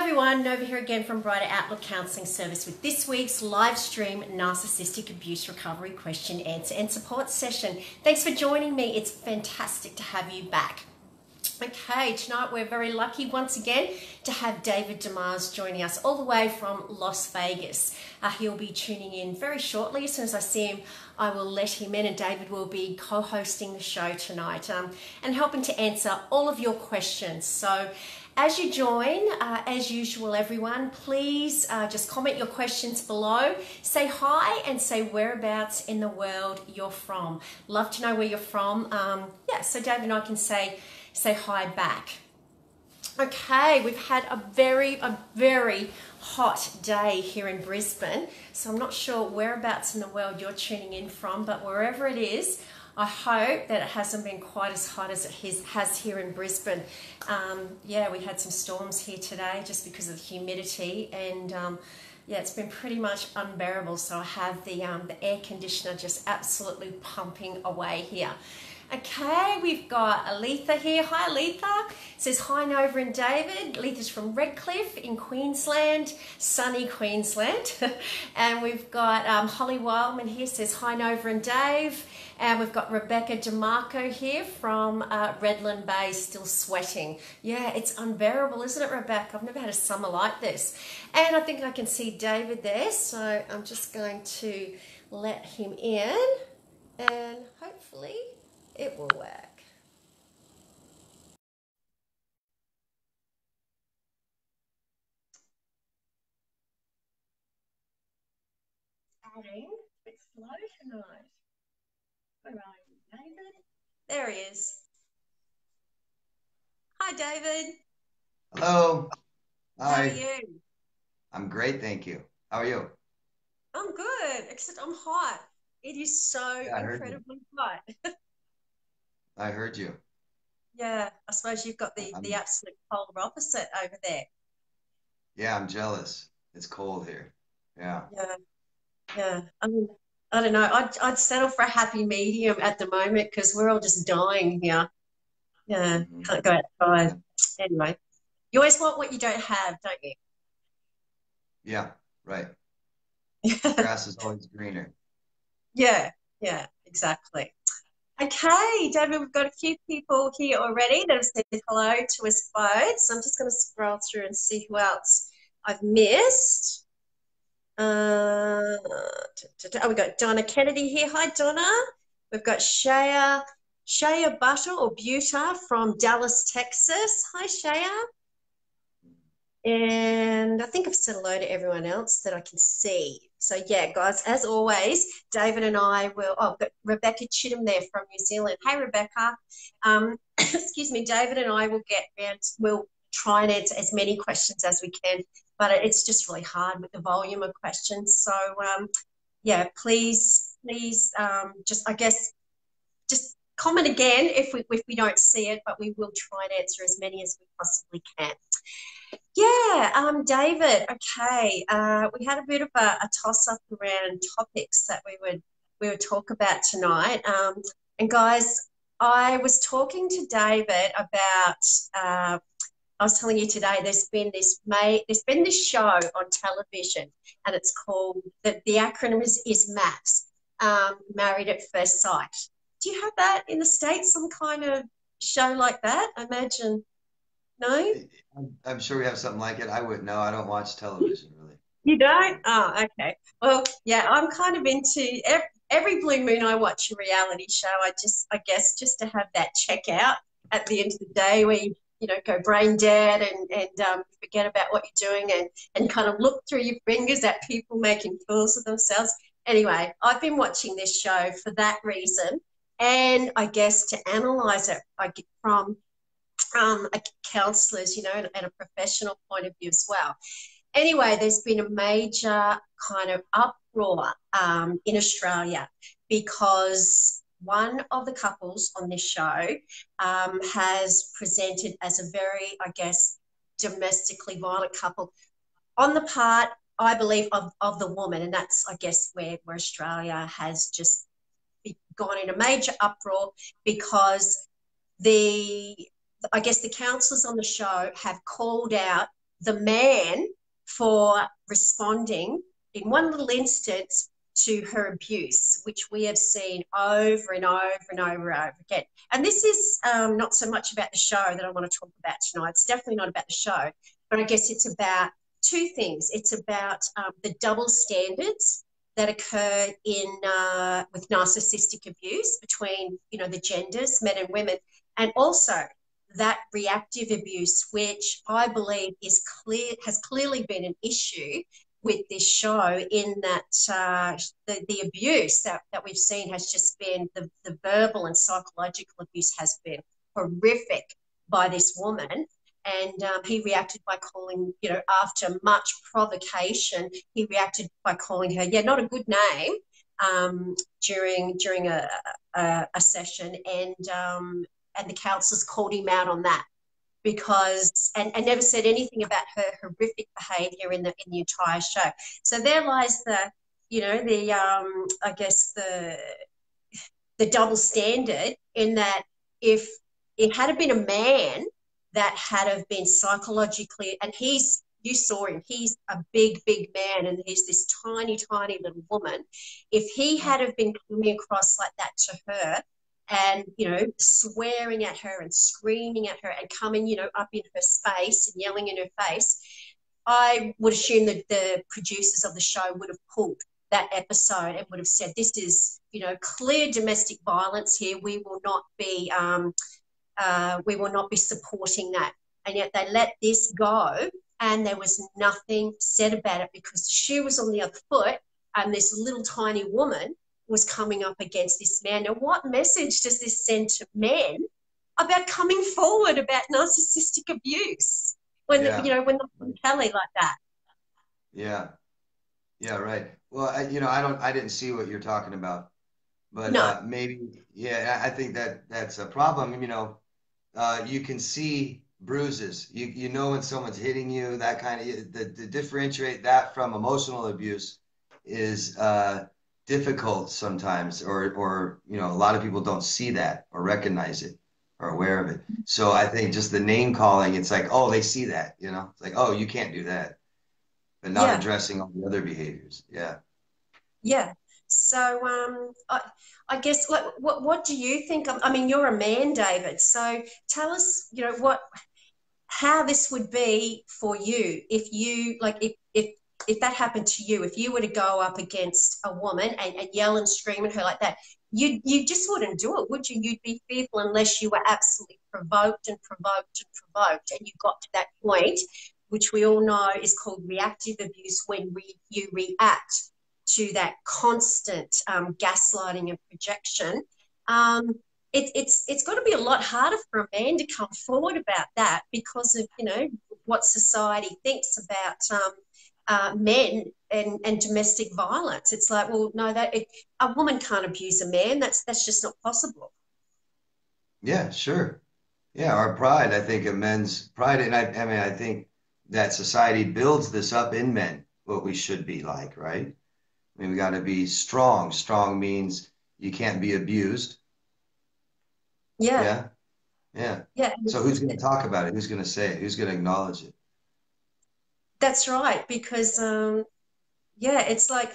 everyone, Nova here again from Brighter Outlook Counselling Service with this week's live stream Narcissistic Abuse Recovery Question, Answer and Support session. Thanks for joining me. It's fantastic to have you back. Okay, tonight we're very lucky once again to have David Demars joining us all the way from Las Vegas. He'll be tuning in very shortly. As soon as I see him, I will let him in, and David will be co-hosting the show tonight and helping to answer all of your questions. So as you join, as usual, everyone, please just comment your questions below. Say hi and say whereabouts in the world you're from. Love to know where you're from. So David and I can say hi back. Okay, we've had a very hot day here in Brisbane, so I'm not sure whereabouts in the world you're tuning in from, but wherever it is, I hope that it hasn't been quite as hot as it has here in Brisbane. We had some storms here today just because of the humidity, and it's been pretty much unbearable, so I have the air conditioner just absolutely pumping away here. Okay, we've got Aletha here. Hi, Aletha. Says hi, Nova and David. Aletha's from Redcliffe in Queensland, sunny Queensland. And we've got Holly Wildman here. Says hi, Nova and Dave. And we've got Rebecca DeMarco here from Redland Bay, still sweating. Yeah, it's unbearable, isn't it, Rebecca? I've never had a summer like this. And I think I can see David there, so I'm just going to let him in, and hopefully it will work. Adding, it's slow tonight. Where are you, David? There he is. Hi, David. Hello. Hi. How are you? I'm great, thank you. How are you? I'm good, except I'm hot. It is so incredibly hot. I heard you. Yeah, I suppose you've got the absolute polar opposite over there. Yeah, I'm jealous. It's cold here. Yeah. Yeah. I mean, I don't know. I'd settle for a happy medium at the moment because we're all just dying here. Yeah, can't go outside. Yeah. Anyway, you always want what you don't have, don't you? Yeah, right. Grass is always greener. Yeah, exactly. Okay, David, we've got a few people here already that have said hello to us both. So I'm just going to scroll through and see who else I've missed. We've got Donna Kennedy here. Hi, Donna. We've got Shaya Butter or Buta from Dallas, Texas. Hi, Shaya. And I think I've said hello to everyone else that I can see. So, yeah, guys, as always, David and I will... Oh, I've got Rebecca Chittum there from New Zealand. Hey, Rebecca. Excuse me, David and I will we'll try and answer as many questions as we can, but it's just really hard with the volume of questions. So, please, just comment again if we don't see it, but we will try and answer as many as we possibly can. Yeah, David, okay. We had a bit of a toss-up around topics that we would talk about tonight. And guys, I was talking to David about I was telling you today there's been this show on television, and it's called the acronym is M.A.F.S, Married at First Sight. Do you have that in the States, some kind of show like that? I imagine. No? I'm sure we have something like it. I wouldn't know. I don't watch television, really. You don't? Oh, okay. Well, yeah, I'm kind of into every blue moon I watch a reality show. I guess just to have that checkout at the end of the day where you go brain dead and forget about what you're doing and kind of look through your fingers at people making fools of themselves. Anyway, I've been watching this show for that reason, and I guess to analyse it from a counsellor's, and a professional point of view as well. Anyway, there's been a major kind of uproar in Australia because one of the couples on this show has presented as a very, I guess, domestically violent couple on the part, I believe, of the woman. And that's, I guess, where Australia has just gone in a major uproar because I guess the counsellors on the show have called out the man for responding in one little instance to her abuse, which we have seen over and over and over and over again. And this is not so much about the show that I want to talk about tonight. It's definitely not about the show, but I guess it's about two things. It's about the double standards that occur in with narcissistic abuse between, you know, the genders, men and women, and also that reactive abuse, which I believe has clearly been an issue with this show, in that the abuse that we've seen has just been the verbal and psychological abuse has been horrific by this woman. And he reacted by calling, you know, after much provocation, he reacted by calling her, not a good name, during a session, and the counsellors called him out on that, because and never said anything about her horrific behaviour in the entire show. So there lies the, you know, the I guess the double standard, in that if it had been a man that had have been psychologically, and you saw him, he's a big man, and he's this tiny little woman. If he had have been coming across like that to her, and, you know, swearing at her and screaming at her and coming, you know, up in her space and yelling in her face, I would assume that the producers of the show would have pulled that episode and would have said, this is, you know, clear domestic violence here. We will not be supporting that. And yet they let this go, and there was nothing said about it, because the shoe was on the other foot, and this little tiny woman was coming up against this man. Now, what message does this send to men about coming forward about narcissistic abuse when when they're telling like that? Yeah. Yeah, right. Well, I didn't see what you're talking about, but No. maybe, yeah, I think that's a problem. You know, you can see bruises. You know when someone's hitting you, that kind of, to differentiate that from emotional abuse is difficult sometimes, or you know, a lot of people don't see that or recognize it or aware of it. So I think just the name calling, it's like, oh, they see that, you know, it's like, oh, you can't do that, but not Yeah. addressing all the other behaviors. Yeah. Yeah. So I guess, like, what do you think? I mean, you're a man, David. So tell us, you know, how this would be for you if you, like, if that happened to you, if you were to go up against a woman and yell and scream at her like that, you just wouldn't do it, would you? You'd be fearful unless you were absolutely provoked and provoked and provoked, and you got to that point, which we all know is called reactive abuse, when you react to that constant gaslighting and projection. It's got to be a lot harder for a man to come forward about that, because of, you know, what society thinks about men and domestic violence. It's like, well, no, a woman can't abuse a man. That's just not possible. Yeah, sure. Yeah, our pride, I think, of men's pride. And I mean, I think that society builds this up in men, what we should be like, right? I mean, we got to be strong. Strong means you can't be abused. Yeah, Yeah. Yeah. yeah, So who's going to talk about it? Who's going to say it? Who's going to acknowledge it? that's right. Because yeah, it's like,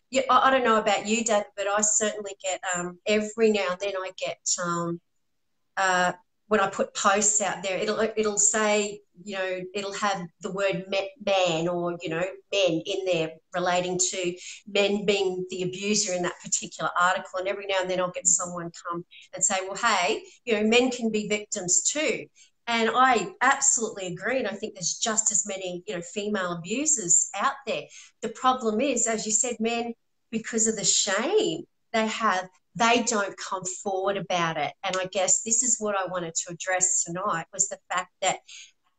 yeah, I don't know about you, Dad, but I certainly get every now and then I get uh, when I put posts out there, it'll say, you know, it'll have the word man, or, you know, men in there, relating to men being the abuser in that particular article. And every now and then I'll get someone come and say, well, hey, you know, men can be victims too. And I absolutely agree. And I think there's just as many, you know, female abusers out there. The problem is, as you said, men, because of the shame they have, they don't come forward about it. And I guess this is what I wanted to address tonight, was the fact that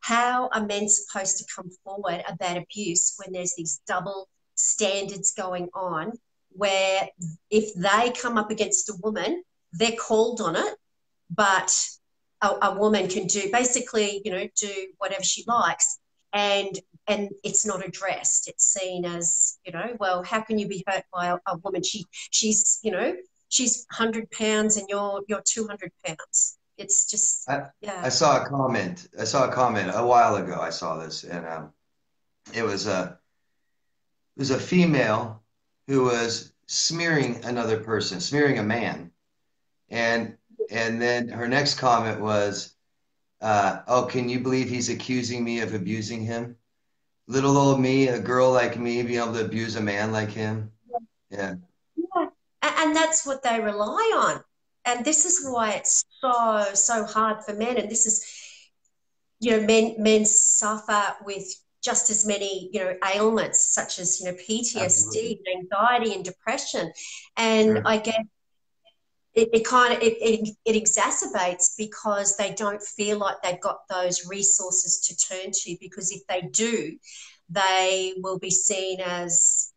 how are men supposed to come forward about abuse when there's these double standards going on, where if they come up against a woman, they're called on it, but a woman can do basically, you know, do whatever she likes, and it's not addressed. It's seen as, you know, well, how can you be hurt by a woman? She's, you know, she's 100 pounds and you're 200 pounds. It's just, I, yeah. I saw a comment. I saw a comment a while ago. I saw this, and it was a female who was smearing another person, smearing a man, and then her next comment was, "Oh, can you believe he's accusing me of abusing him? Little old me, a girl like me, being able to abuse a man like him." Yeah, Yeah. And that's what they rely on. And this is why it's so hard for men. And this is, men suffer with just as many, ailments such as, absolutely. PTSD, anxiety, and depression. And Sure. I guess it kind of it exacerbates because they don't feel like they've got those resources to turn to, because if they do, they will be seen as,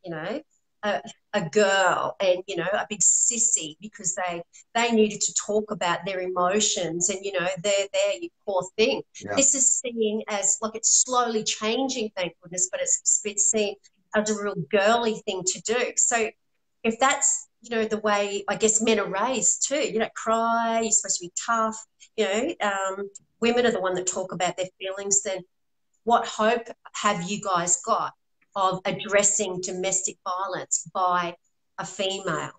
a, a girl and, a big sissy, because they needed to talk about their emotions, and, they're you poor thing. Yeah. This is seen as, like, it's slowly changing, thank goodness, but it's been seen as a real girly thing to do. So if that's, the way I guess men are raised too, you don't cry, you're supposed to be tough, women are the one that talk about their feelings, then what hope have you guys got of addressing domestic violence by a female?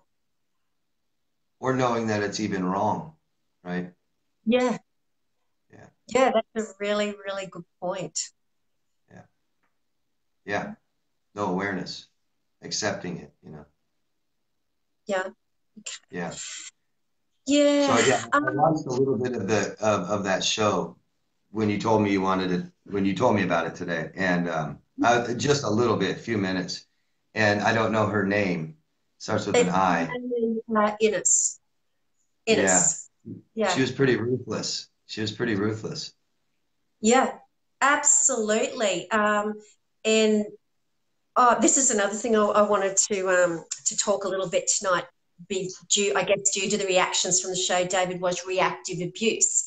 Or knowing that it's even wrong, right? Yeah, Yeah, yeah, that's a really, really good point. yeah, yeah. No awareness, accepting it. Yeah, Yeah. yeah. So yeah, I watched a little bit of the of that show when you told me when you told me about it today, and just a little bit, a few minutes, and I don't know her name. Starts with an It's I. Ines. Yeah, Ines. she Yeah. was pretty ruthless. She was pretty ruthless. Yeah, absolutely. And oh, this is another thing I wanted to talk a little bit tonight. I guess, due to the reactions from the show, David, was reactive abuse,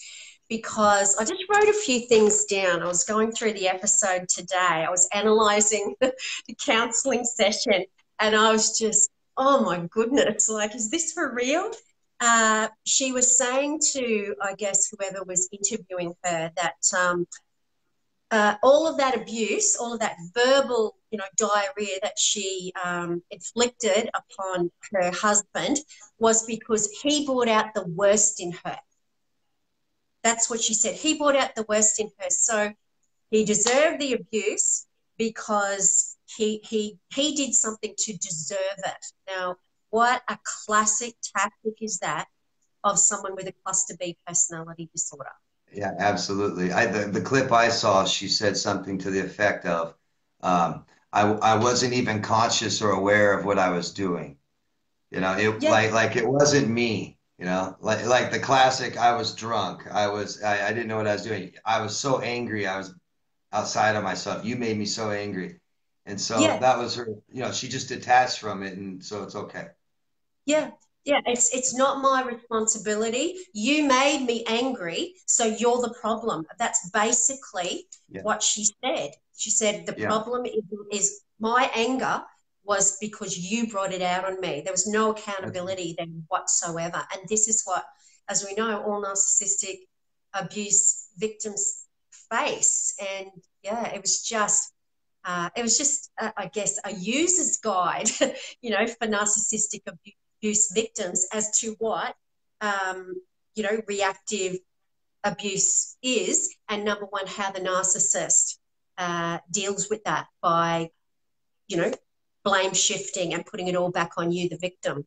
because I just wrote a few things down. I was going through the episode today. I was analysing the counselling session, and I was just, oh my goodness, like, is this for real? She was saying to, I guess, whoever was interviewing her, that all of that abuse, all of that verbal, diarrhea that she inflicted upon her husband was because he brought out the worst in her. That's what she said. He brought out the worst in her. So he deserved the abuse because he did something to deserve it. Now, what a classic tactic is that of someone with a cluster B personality disorder? Yeah, absolutely. The clip I saw, she said something to the effect of, I wasn't even conscious or aware of what I was doing. It Yeah, like it wasn't me, like the classic, I was drunk. I didn't know what I was doing. I was so angry. I was outside of myself. You made me so angry. And so yeah. that was her, she just detached from it. And so it's okay. Yeah. Yeah, yeah, it's not my responsibility. You made me angry, so you're the problem. That's basically Yeah. what she said. She said the Yeah. problem is my anger was because you brought it out on me. There was no accountability then whatsoever. And this is what, as we know, all narcissistic abuse victims face. And yeah, it was just, I guess, a user's guide, for narcissistic abuse victims as to what, reactive abuse is, and number one, how the narcissist deals with that by, you know, blame shifting and putting it all back on you, the victim.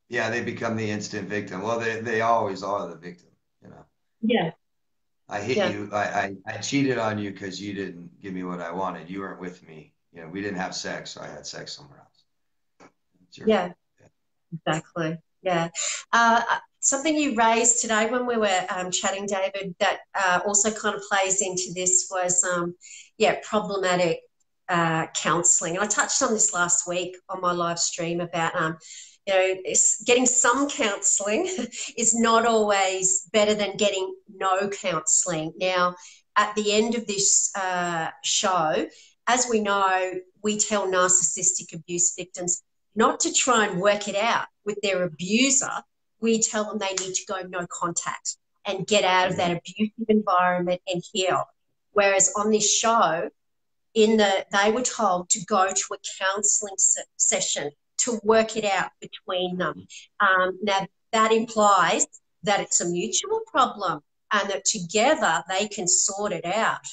Yeah. They become the instant victim. Well, they always are the victim, you know. Yeah, I hit yeah, you. I cheated on you because you didn't give me what I wanted. You weren't with me. We didn't have sex, so I had sex somewhere else. It's your yeah, fault. Yeah. exactly. Yeah. Something you raised today when we were chatting, David, that also kind of plays into this was, problematic counselling. And I touched on this last week on my live stream about, getting some counselling is not always better than getting no counselling. Now, at the end of this show, as we know, we tell narcissistic abuse victims not to try and work it out with their abuser. We tell them they need to go no contact. and get out of that abusive environment and heal. Whereas on this show, they were told to go to a counselling session to work it out between them. Now, that implies that it's a mutual problem and that together they can sort it out,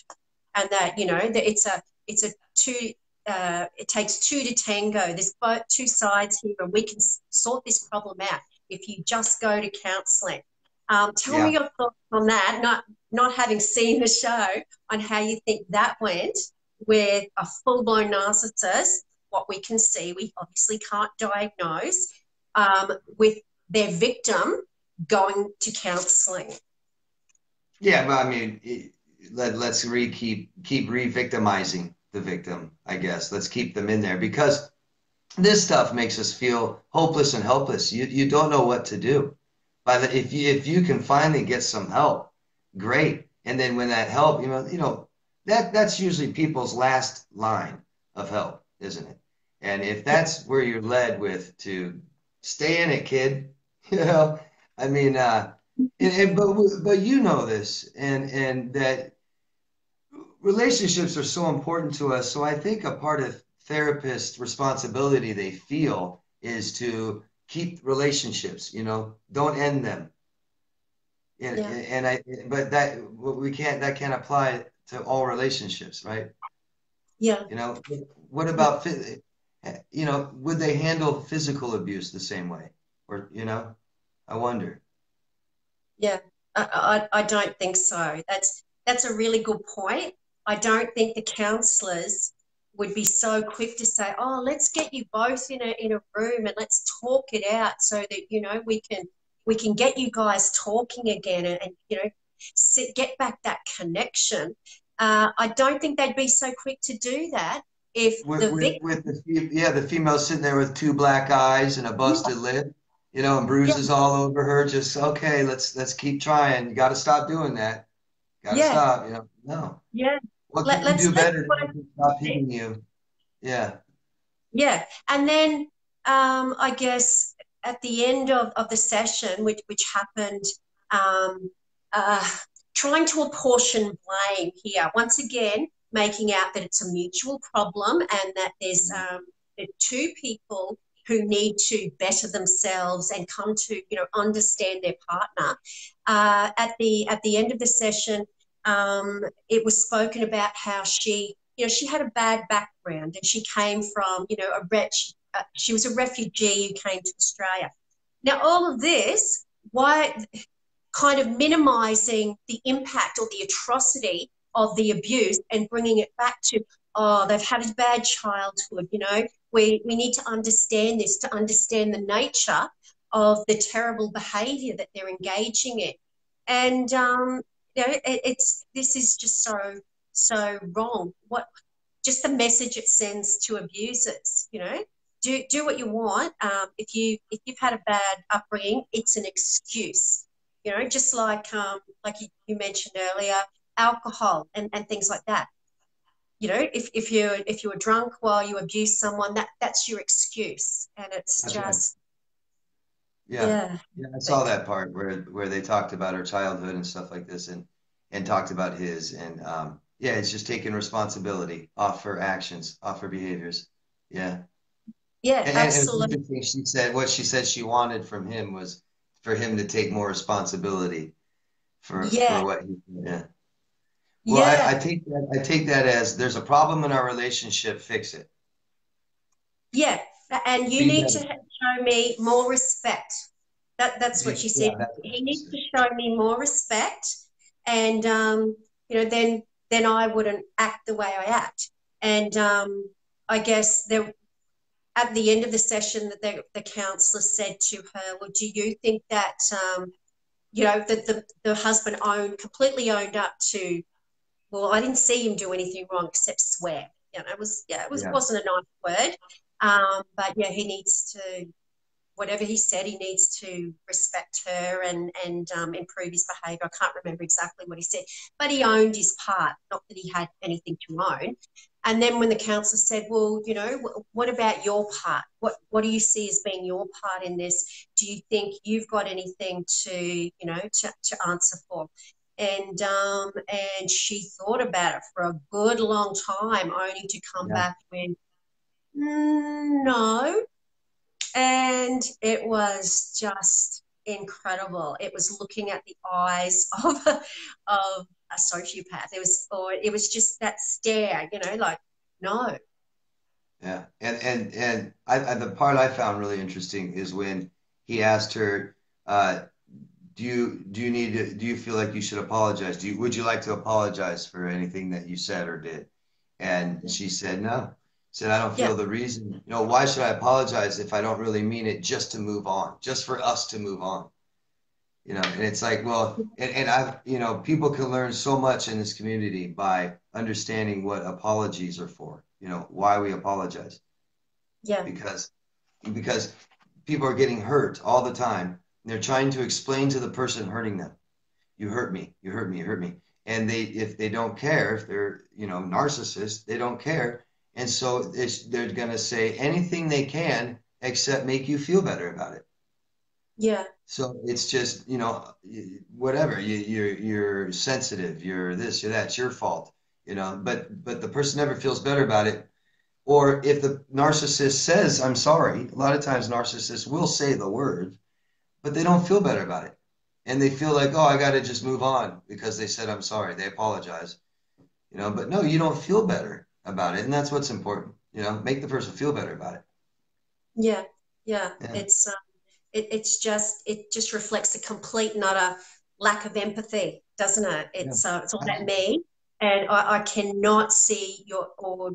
and that, you know, that it takes two to tango. There's both two sides here, and we can sort this problem out if you just go to counselling. Tell me your thoughts on that, not having seen the show, on how you think that went with a full-blown narcissist. What we can see, we obviously can't diagnose, with their victim going to counselling. Yeah, well, I mean, let's keep re-victimizing the victim, I guess. Let's keep them in there, because this stuff makes us feel hopeless and helpless. You don't know what to do. If you can finally get some help, great. And then when that help, that's usually people's last line of help, isn't it? And if that's where you're led with to stay in it, kid, I mean, but you know this, and that relationships are so important to us. So I think a part of therapist responsibility they feel is to keep relationships, don't end them. But that can't apply to all relationships, right? Yeah. What about, would they handle physical abuse the same way? Or, I wonder. Yeah, I don't think so. That's a really good point. I don't think the counsellors would be so quick to say, "Oh, let's get you both in a room and let's talk it out so that we can get you guys talking again and get back that connection." I don't think they'd be so quick to do that if the female sitting there with two black eyes and a busted lip, and bruises all over her. Just okay, let's keep trying. You got to stop doing that. Got to stop. No. Yeah. What can you do better than stop hitting you? Yeah. Yeah. And then I guess at the end of the session, which happened, trying to apportion blame here, once again, making out that it's a mutual problem and that there's two people who need to better themselves and come to, understand their partner. At the end of the session, it was spoken about how she had a bad background and she came from, she was a refugee who came to Australia. Now, all of this, why kind of minimising the impact or the atrocity of the abuse and bringing it back to, oh, they've had a bad childhood, we need to understand this, to understand the nature of the terrible behaviour that they're engaging in. And, this is just so wrong. Just the message it sends to abusers, do what you want. If you've had a bad upbringing, it's an excuse, just like you mentioned earlier, alcohol and things like that. If you were drunk while you abused someone, that's your excuse, and it's that's just right. Yeah, I saw that part where they talked about her childhood and stuff like this, and talked about his, and it's just taking responsibility off her actions, off her behaviors. Yeah, absolutely. And what she said she wanted from him was for him to take more responsibility for what he did. Yeah. Well, I take that as there's a problem in our relationship, fix it. Yeah, and you need to show me more respect. That's what she said. He needs to show me more respect, and then I wouldn't act the way I act. And I guess at the end of the session, that the counsellor said to her, "Well, do you think that that the husband completely owned up to?" Well, I didn't see him do anything wrong except swear. It wasn't a nice word. But he needs to, whatever he said, he needs to respect her and improve his behaviour. I can't remember exactly what he said, but he owned his part. Not that he had anything to own. And then when the counselor said, well, you know, what about your part? What do you see as being your part in this? Do you think you've got anything to, you know, to answer for? And she thought about it for a good long time, only to come Yeah. back with, no. And it was just incredible. It was looking at the eyes of a sociopath. It was just that stare, you know, like, no. Yeah. And the part I found really interesting is when he asked her, do you feel like you should apologize? Would you like to apologize for anything that you said or did? And she said no. Said, I don't Yeah, feel the reason. You know, why should I apologize if I don't really mean it, just to move on, just for us to move on? You know, and it's like, well, and I've, you know, people can learn so much in this community by understanding what apologies are for, you know, why we apologize. yeah, Because because people are getting hurt all the time. They're trying to explain to the person hurting them, you hurt me, you hurt me, you hurt me. And if they don't care, if they're, you know, narcissists, they don't care. And so they're going to say anything they can except make you feel better about it. yeah, So it's just, you know, whatever, you're sensitive, you're this, you're that, it's your fault, you know, but the person never feels better about it. Or if the narcissist says, I'm sorry, a lot of times narcissists will say the word, but they don't feel better about it. And they feel like, oh, I got to just move on because they said, I'm sorry. They apologize, you know, but no, you don't feel better about it. And that's what's important, you know, make the person feel better about it. yeah, yeah. Yeah. It just reflects a complete and utter lack of empathy, doesn't it? Yeah. It's all about me, and I cannot see or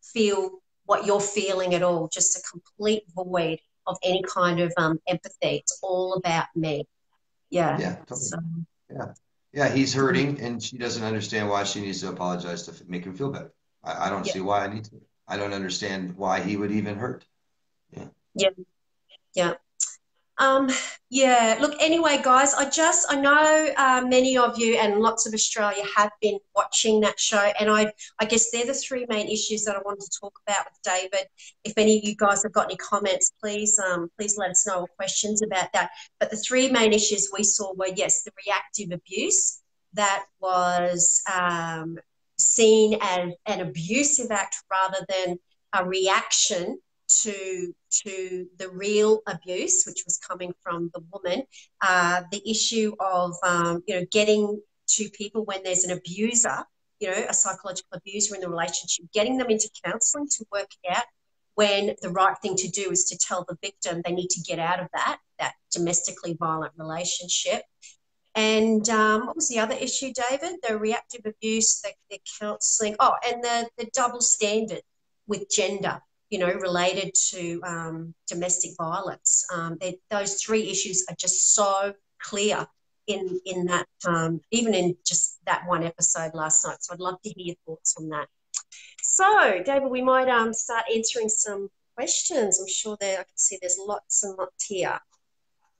feel what you're feeling at all. Just a complete void of any kind of empathy. It's all about me. Yeah. Yeah. Totally. So Yeah. Yeah. He's hurting and she doesn't understand why she needs to apologize to make him feel better. I don't yeah, see why I need to. I don't understand why he would even hurt. Yeah. yeah, yeah. Um, yeah, look, anyway, guys, I know many of you and lots of Australia have been watching that show. And I guess they're the three main issues that I wanted to talk about with David. If any of you guys have got any comments, please let us know, or questions about that. But the three main issues we saw were, yes, the reactive abuse that was seen as an abusive act rather than a reaction to the real abuse, which was coming from the woman. The issue of getting to people when there's an abuser, you know, a psychological abuser in the relationship, getting them into counselling to work out when the right thing to do is to tell the victim they need to get out of that domestically violent relationship. And what was the other issue, David? The reactive abuse, the counselling. Oh, and the double standard with gender, you know, related to domestic violence. Those three issues are just so clear in that, even in just that one episode last night. So I'd love to hear your thoughts on that. So, David, we might start answering some questions. I'm sure I can see there's lots and lots here.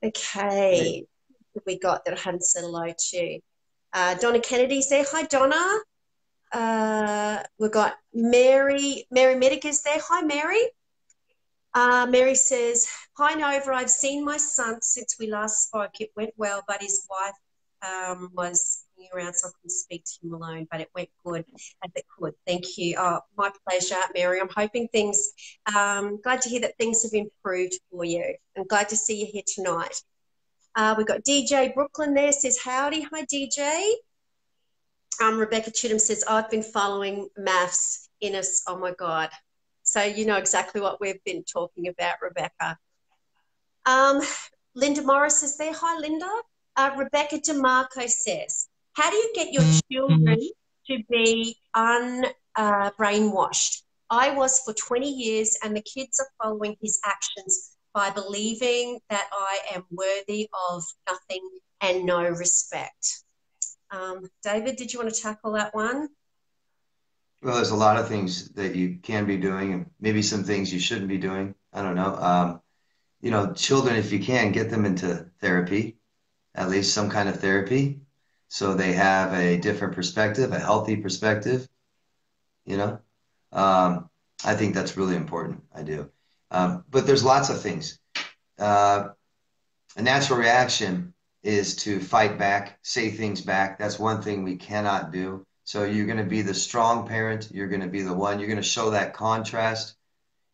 Great. Okay. We got that I hadn't said hello to. Donna Kennedy's there. Hi, Donna. We've got Mary Medica's there. Hi, Mary. Mary says, hi, Nova. I've seen my son since we last spoke. It went well, but his wife was around, so I couldn't speak to him alone, but it went good as it could. Thank you. Oh, my pleasure, Mary. I'm hoping glad to hear that things have improved for you. I'm glad to see you here tonight. We've got DJ Brooklyn there, says howdy. Hi, DJ. Rebecca Chittum says, I've been following M.A.F.S. Ines. Oh, my God. So you know exactly what we've been talking about, Rebecca. Linda Morris is there. Hi, Linda. Rebecca DeMarco says, how do you get your children to be brainwashed? I was for 20 years, and the kids are following his actions by believing that I am worthy of nothing and no respect. David, did you want to tackle that one? Well, there's a lot of things that you can be doing and maybe some things you shouldn't be doing. I don't know. You know, children, if you can, get them into therapy, at least some kind of therapy, so they have a different perspective, a healthy perspective, you know. I think that's really important. I do. But there's lots of things. A natural reaction is to fight back, say things back. That's one thing we cannot do. So you're going to be the strong parent. You're going to be the one. You're going to show that contrast.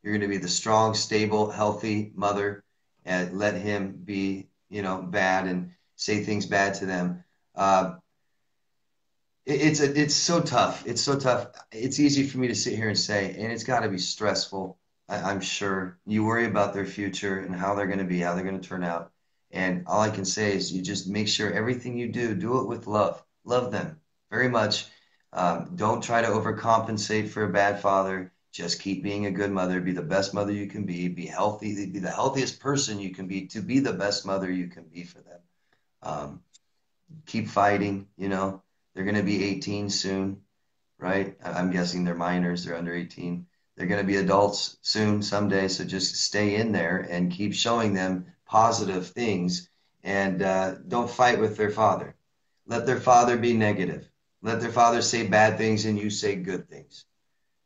You're going to be the strong, stable, healthy mother, and let him be, bad and say things bad to them. It's so tough. It's so tough. It's easy for me to sit here and say, and it's got to be stressful. I'm sure you worry about their future and how they're going to be, how they're going to turn out. And all I can say is you just make sure everything you do it with love. Love them very much. Don't try to overcompensate for a bad father. Just keep being a good mother. Be the best mother you can be healthy, be the healthiest person you can be to be the best mother you can be for them. Keep fighting, they're going to be 18 soon, right? I'm guessing they're minors, they're under 18. They're going to be adults soon, someday. So just stay in there and keep showing them positive things, and don't fight with their father. Let their father be negative. Let their father say bad things and you say good things.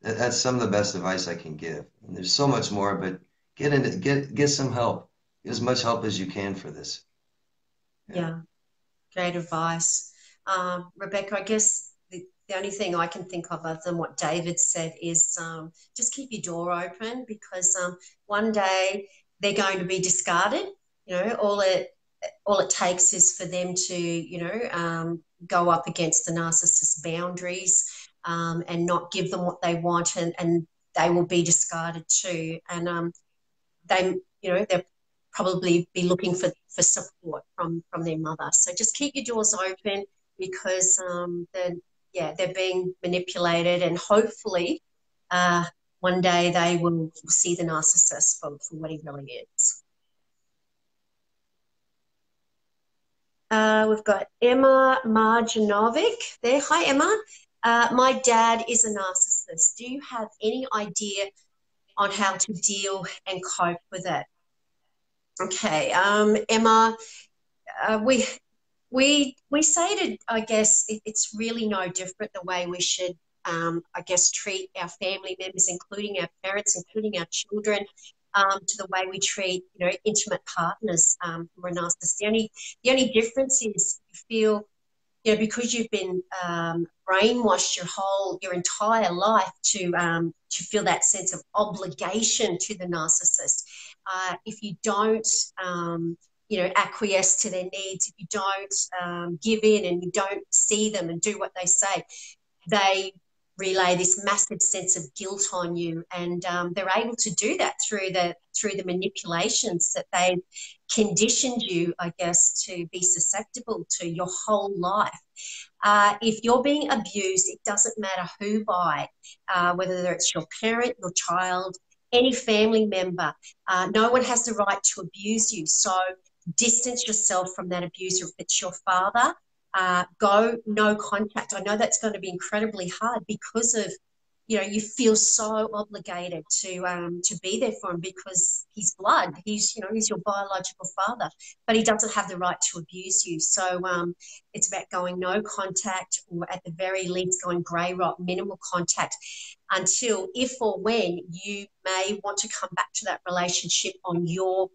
That's some of the best advice I can give. And there's so much more, but get some help. Get as much help as you can for this. Yeah, great advice. Rebecca, I guess the only thing I can think of other than what David said is just keep your door open, because one day they're going to be discarded. All it takes is for them to, go up against the narcissist's boundaries and not give them what they want, and they will be discarded too. And they'll probably be looking for support from their mother. So just keep your doors open, because they're being manipulated, and hopefully one day they will see the narcissist for what he really is. We've got Emma Marjanovic there. Hi, Emma. My dad is a narcissist. Do you have any idea on how to deal and cope with it? Okay, Emma, we say to, I guess it's really no different the way we should, I guess, treat our family members, including our parents, including our children, to the way we treat, intimate partners who are narcissists. The only difference is you feel, because you've been brainwashed your entire life to feel that sense of obligation to the narcissist. If you don't, acquiesce to their needs, if you don't give in and you don't see them and do what they say, they relay this massive sense of guilt on you, and they're able to do that through the manipulations that they've conditioned you, I guess, to be susceptible to your whole life. If you're being abused, it doesn't matter who by, whether it's your parent, your child, any family member. No one has the right to abuse you. So distance yourself from that abuser. If it's your father, go no contact. I know that's going to be incredibly hard, because of, you feel so obligated to be there for him, because he's blood. He's your biological father, but he doesn't have the right to abuse you. So it's about going no contact, or at the very least going grey rock, minimal contact, until, if or when, you may want to come back to that relationship on your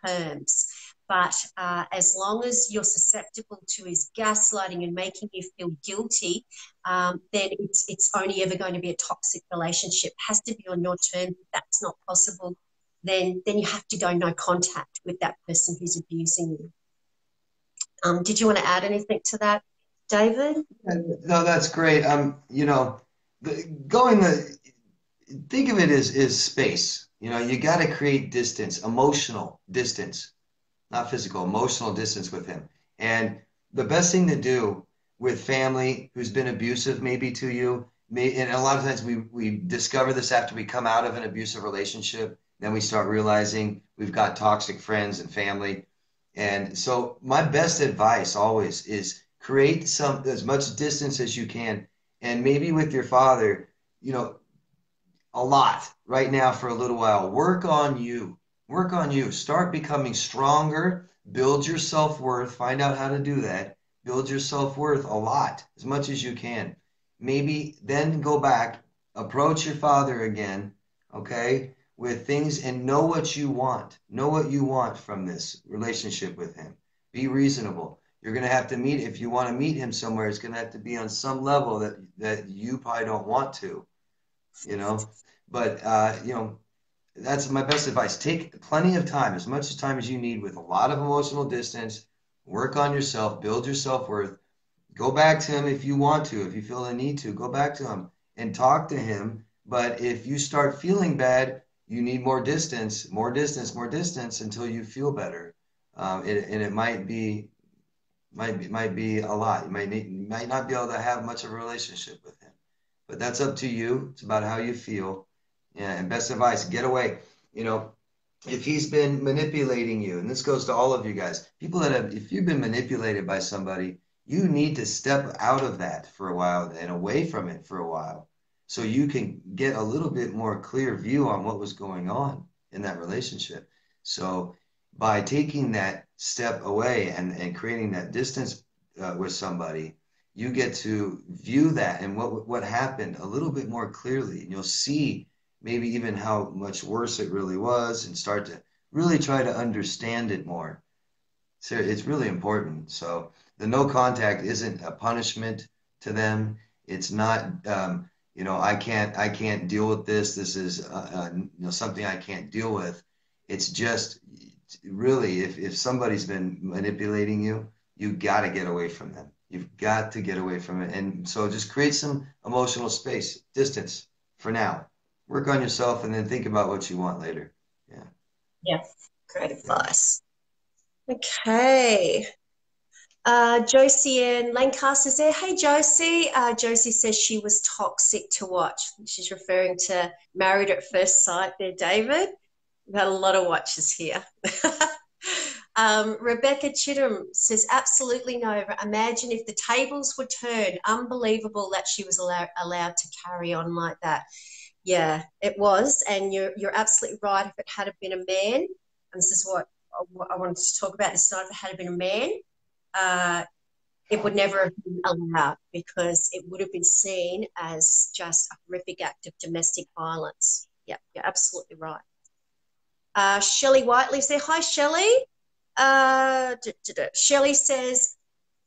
terms. But as long as you're susceptible to his gaslighting and making you feel guilty, then it's only ever going to be a toxic relationship. It has to be on your terms. If that's not possible, then you have to go no contact with that person who's abusing you. Did you want to add anything to that, David? No, that's great. Think of it as space. You got to create distance, emotional distance, not physical, emotional distance with him. And the best thing to do with family who's been abusive maybe to you, and a lot of times we discover this after we come out of an abusive relationship, then we start realizing we've got toxic friends and family. And so my best advice always is create as much distance as you can. And maybe with your father, a lot right now for a little while. Work on you. Work on you. Start becoming stronger. Build your self-worth. Find out how to do that. Build your self-worth a lot, as much as you can. Maybe then go back approach your father again, okay, with things and know what you want. Know what you want from this relationship with him. Be reasonable. You're going to have to meet, if you want to meet him somewhere, it's going to have to be on some level that you probably don't want to, you know. But, you know, that's my best advice. Take plenty of time, as much time as you need, with a lot of emotional distance. Work on yourself, build your self-worth. Go back to him if you want to, if you feel the need to, go back to him and talk to him. But if you start feeling bad, you need more distance, more distance, more distance until you feel better. And it might be a lot. You might not be able to have much of a relationship with him, but that's up to you. It's about how you feel. Yeah, and best advice, get away. You know, if he's been manipulating you, and this goes to all of you guys, people that have, if you've been manipulated by somebody, you need to step out of that for a while and away from it for a while so you can get a little bit more clear view on what was going on in that relationship. So by taking that step away and creating that distance with somebody, you get to view that and what happened a little bit more clearly. And you'll see maybe even how much worse it really was and start to really try to understand it more. So it's really important. So the no contact isn't a punishment to them. It's not, you know, I can't deal with this. This is, you know, something I can't deal with. It's just really, if somebody's been manipulating you, you got to get away from them. You've got to get away from it. And so just create some emotional space, distance for now. Work on yourself and then think about what you want later. Yeah. Yeah, great advice. Okay. Josie in Lancaster's there. Hey, Josie. Josie says she was toxic to watch. She's referring to Married at First Sight there, David. We've had a lot of watches here. Rebecca Chittum says, absolutely no. Imagine if the tables were turned. Unbelievable that she was allowed to carry on like that. Yeah, it was. And you're absolutely right. If it had been a man, and this is what I wanted to talk about this night, if it had been a man, it would never have been allowed because it would have been seen as just a horrific act of domestic violence. Yeah, you're absolutely right. Shelley White lives there. Hi, Shelley. Shelley says,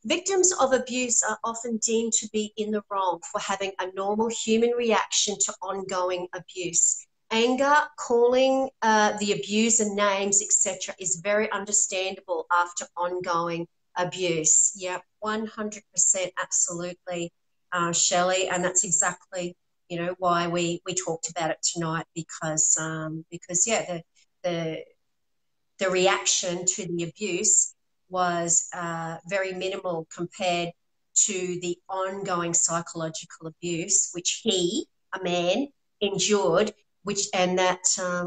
victims of abuse are often deemed to be in the wrong for having a normal human reaction to ongoing abuse. Anger, calling the abuser names, etc., is very understandable after ongoing abuse. Yeah, 100%, absolutely, Shelley, and that's exactly, you know, why we talked about it tonight because yeah, the reaction to the abuse was very minimal compared to the ongoing psychological abuse which he, a man, endured, and that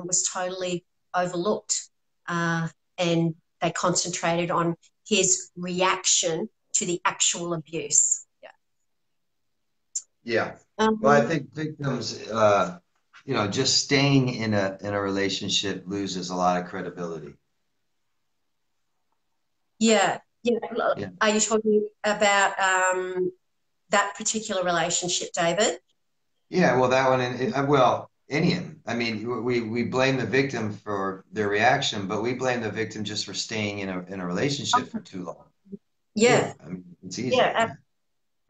was totally overlooked, and they concentrated on his reaction to the actual abuse. Yeah. Yeah. Well, I think victims, you know, just staying in a relationship loses a lot of credibility. Yeah. Yeah. Yeah. Are you talking about that particular relationship, David? Yeah. Well, that one, and well, any of them. I mean, we blame the victim for their reaction, but we blame the victim just for staying in a relationship for too long. Yeah. Too. I mean, it's easy. Yeah. Yeah.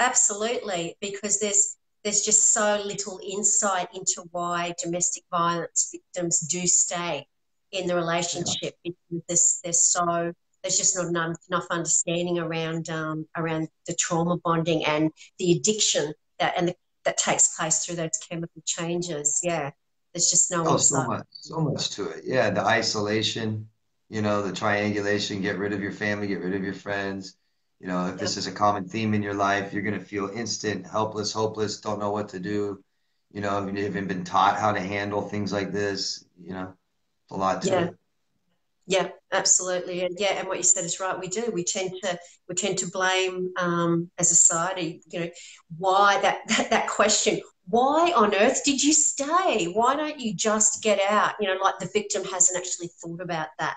Absolutely, because there's just so little insight into why domestic violence victims do stay in the Yeah. relationship because there's just not enough understanding around the trauma bonding and the addiction that takes place through those chemical changes. Yeah, there's just no Oh, insight. so much to it. Yeah, the isolation, you know, the triangulation, get rid of your family, get rid of your friends. You know, if Yeah, this is a common theme in your life, you're going to feel instant, helpless, hopeless, don't know what to do. You know, you haven't been taught how to handle things like this, you know, a lot to yeah. it. Yeah, absolutely, and yeah, and what you said is right. We do. We tend to blame as a society. You know, why that question? Why on earth did you stay? Why don't you just get out? You know, like the victim hasn't actually thought about that.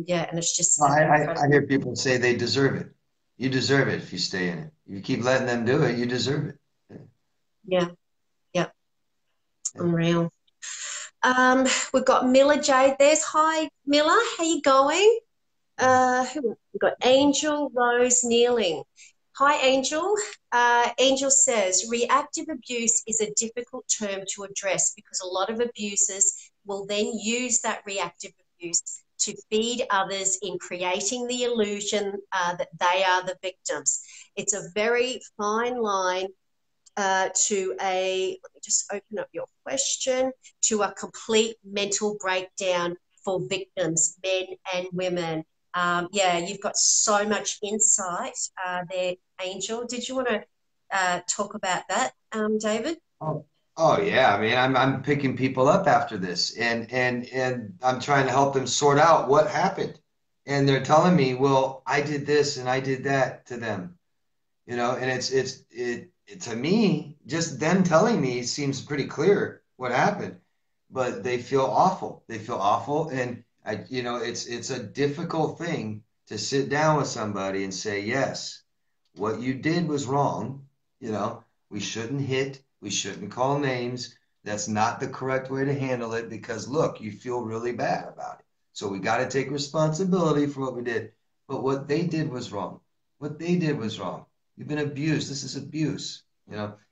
Yeah, and it's just Well, I incredible. hear people say they deserve it. You deserve it if you stay in it. You keep letting them do it, you deserve it. Yeah, yeah, Unreal. We've got Miller Jade. There's hi Miller. How you going? We've got Angel Rose Kneeling. Hi, Angel. Angel says, reactive abuse is a difficult term to address because a lot of abusers will then use that reactive abuse to feed others in creating the illusion that they are the victims. It's a very fine line to let me just open up your question, to a complete mental breakdown for victims, men and women. Yeah, you've got so much insight there, Angel. Did you want to talk about that, David? Oh yeah. I mean, I'm picking people up after this, and I'm trying to help them sort out what happened. And they're telling me, well, I did this and I did that to them, and it to me, just them telling me seems pretty clear what happened, but they feel awful. They feel awful, and it's a difficult thing to sit down with somebody and say, yes, what you did was wrong. We shouldn't hit, we shouldn't call names. That's not the correct way to handle it because look, you feel really bad about it. So we got to take responsibility for what we did. But what they did was wrong. What they did was wrong. You've been abused. This is abuse.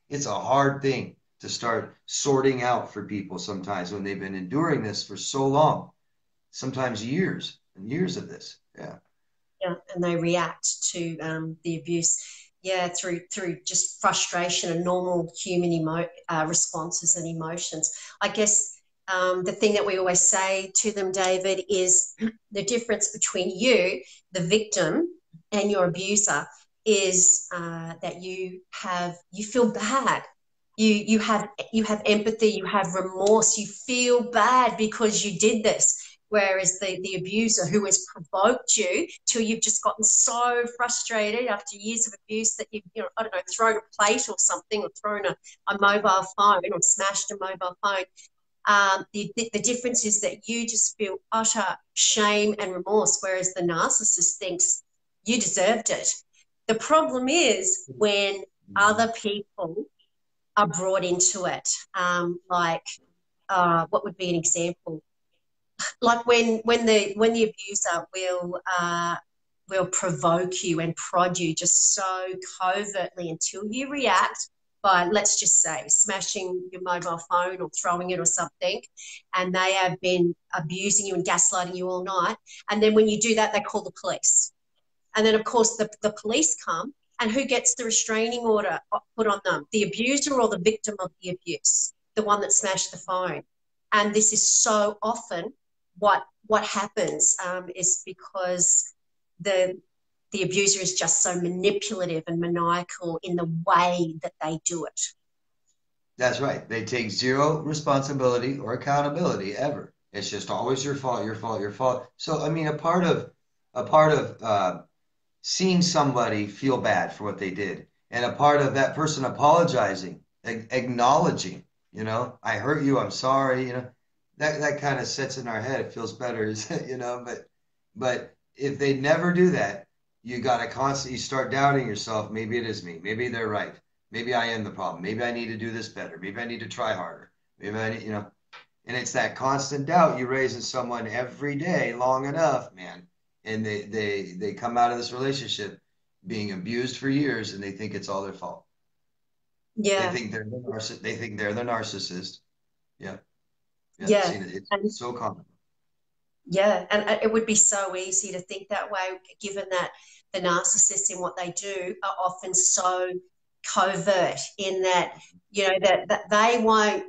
It's a hard thing to start sorting out for people sometimes when they've been enduring this for so long, sometimes years and years of this. Yeah. Yeah, and they react to the abuse, yeah, through just frustration and normal human responses and emotions. I guess the thing that we always say to them, David, is the difference between you, the victim, and your abuser is that you feel bad. You have empathy, you have remorse, you feel bad because you did this. Whereas the abuser who has provoked you till you've just gotten so frustrated after years of abuse that you've, I don't know, thrown a plate or something, or thrown a mobile phone or smashed a mobile phone. The difference is that you just feel utter shame and remorse, whereas the narcissist thinks you deserved it. The problem is when other people are brought into it. What would be an example? Like when the abuser will provoke you and prod you just so covertly until you react by, let's just say, smashing your mobile phone or throwing it or something, and they have been abusing you and gaslighting you all night. And then when you do that, they call the police. And then, of course, the police come, and who gets the restraining order put on them? The abuser or the victim of the abuse, the one that smashed the phone. And this is so often what happens is because the abuser is just so manipulative and maniacal in the way that they do it. That's right. They take zero responsibility or accountability ever. It's just always your fault, your fault, your fault. So, I mean, a part of seeing somebody feel bad for what they did, and a part of that person apologizing, acknowledging, I hurt you, I'm sorry, that kind of sets in our head. It feels better, but if they never do that, you got to constantly start doubting yourself. Maybe it is me. Maybe they're right. Maybe I am the problem. Maybe I need to do this better. Maybe I need to try harder. Maybe I need, and it's that constant doubt you raise in someone every day long enough, man. And they come out of this relationship being abused for years, and they think it's all their fault. Yeah. They think they're the narcissist. Yeah. Yeah. Yeah. It's so common. Yeah, and it would be so easy to think that way, given that the narcissists in what they do are often so covert in that, that they won't,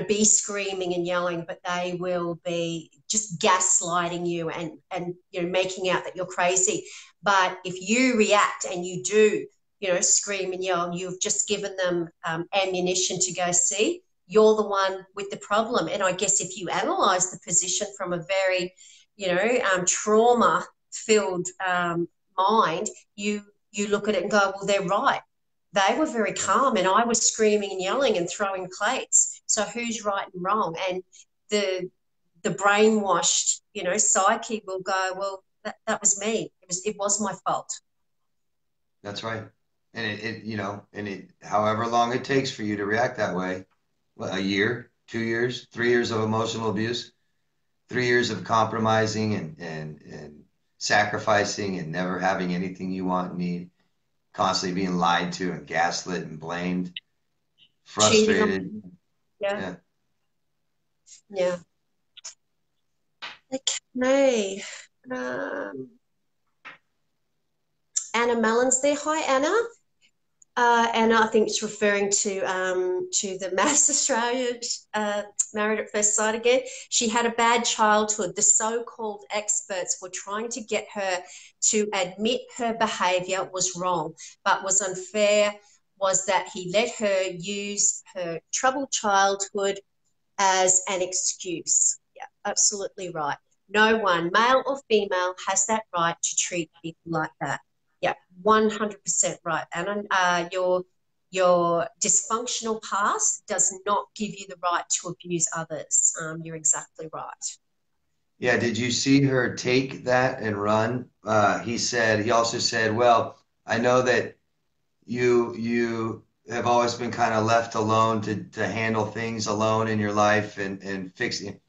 be screaming and yelling, but they will be just gaslighting you and making out that you're crazy. But if you react and you do, scream and yell, you've just given them ammunition to go, see, you're the one with the problem. And I guess if you analyze the position from a very, trauma-filled mind, you look at it and go, well, they're right. They were very calm, and I was screaming and yelling and throwing plates. So who's right and wrong? And the brainwashed, psyche will go, well, that was me. It was my fault. That's right. And however long it takes for you to react that way, what, a year, 2 years, 3 years of emotional abuse, 3 years of compromising and sacrificing and never having anything you want and need, constantly being lied to and gaslit and blamed, Cheating on. frustrated. Yeah. Yeah. Yeah. Okay. Um, Anna Mellon's there. Hi, Anna. Anna, I think it's referring to the M.A.F.S Australia, Married at First Sight again. She had a bad childhood. The so-called experts were trying to get her to admit her behaviour was wrong, but was unfair was that he let her use her troubled childhood as an excuse. Yeah, absolutely right. No one, male or female, has that right to treat people like that. Yeah, 100% right. And your dysfunctional past does not give you the right to abuse others. You're exactly right. Yeah, did you see her take that and run? He also said, well, I know that you have always been kind of left alone to handle things alone in your life and fixing.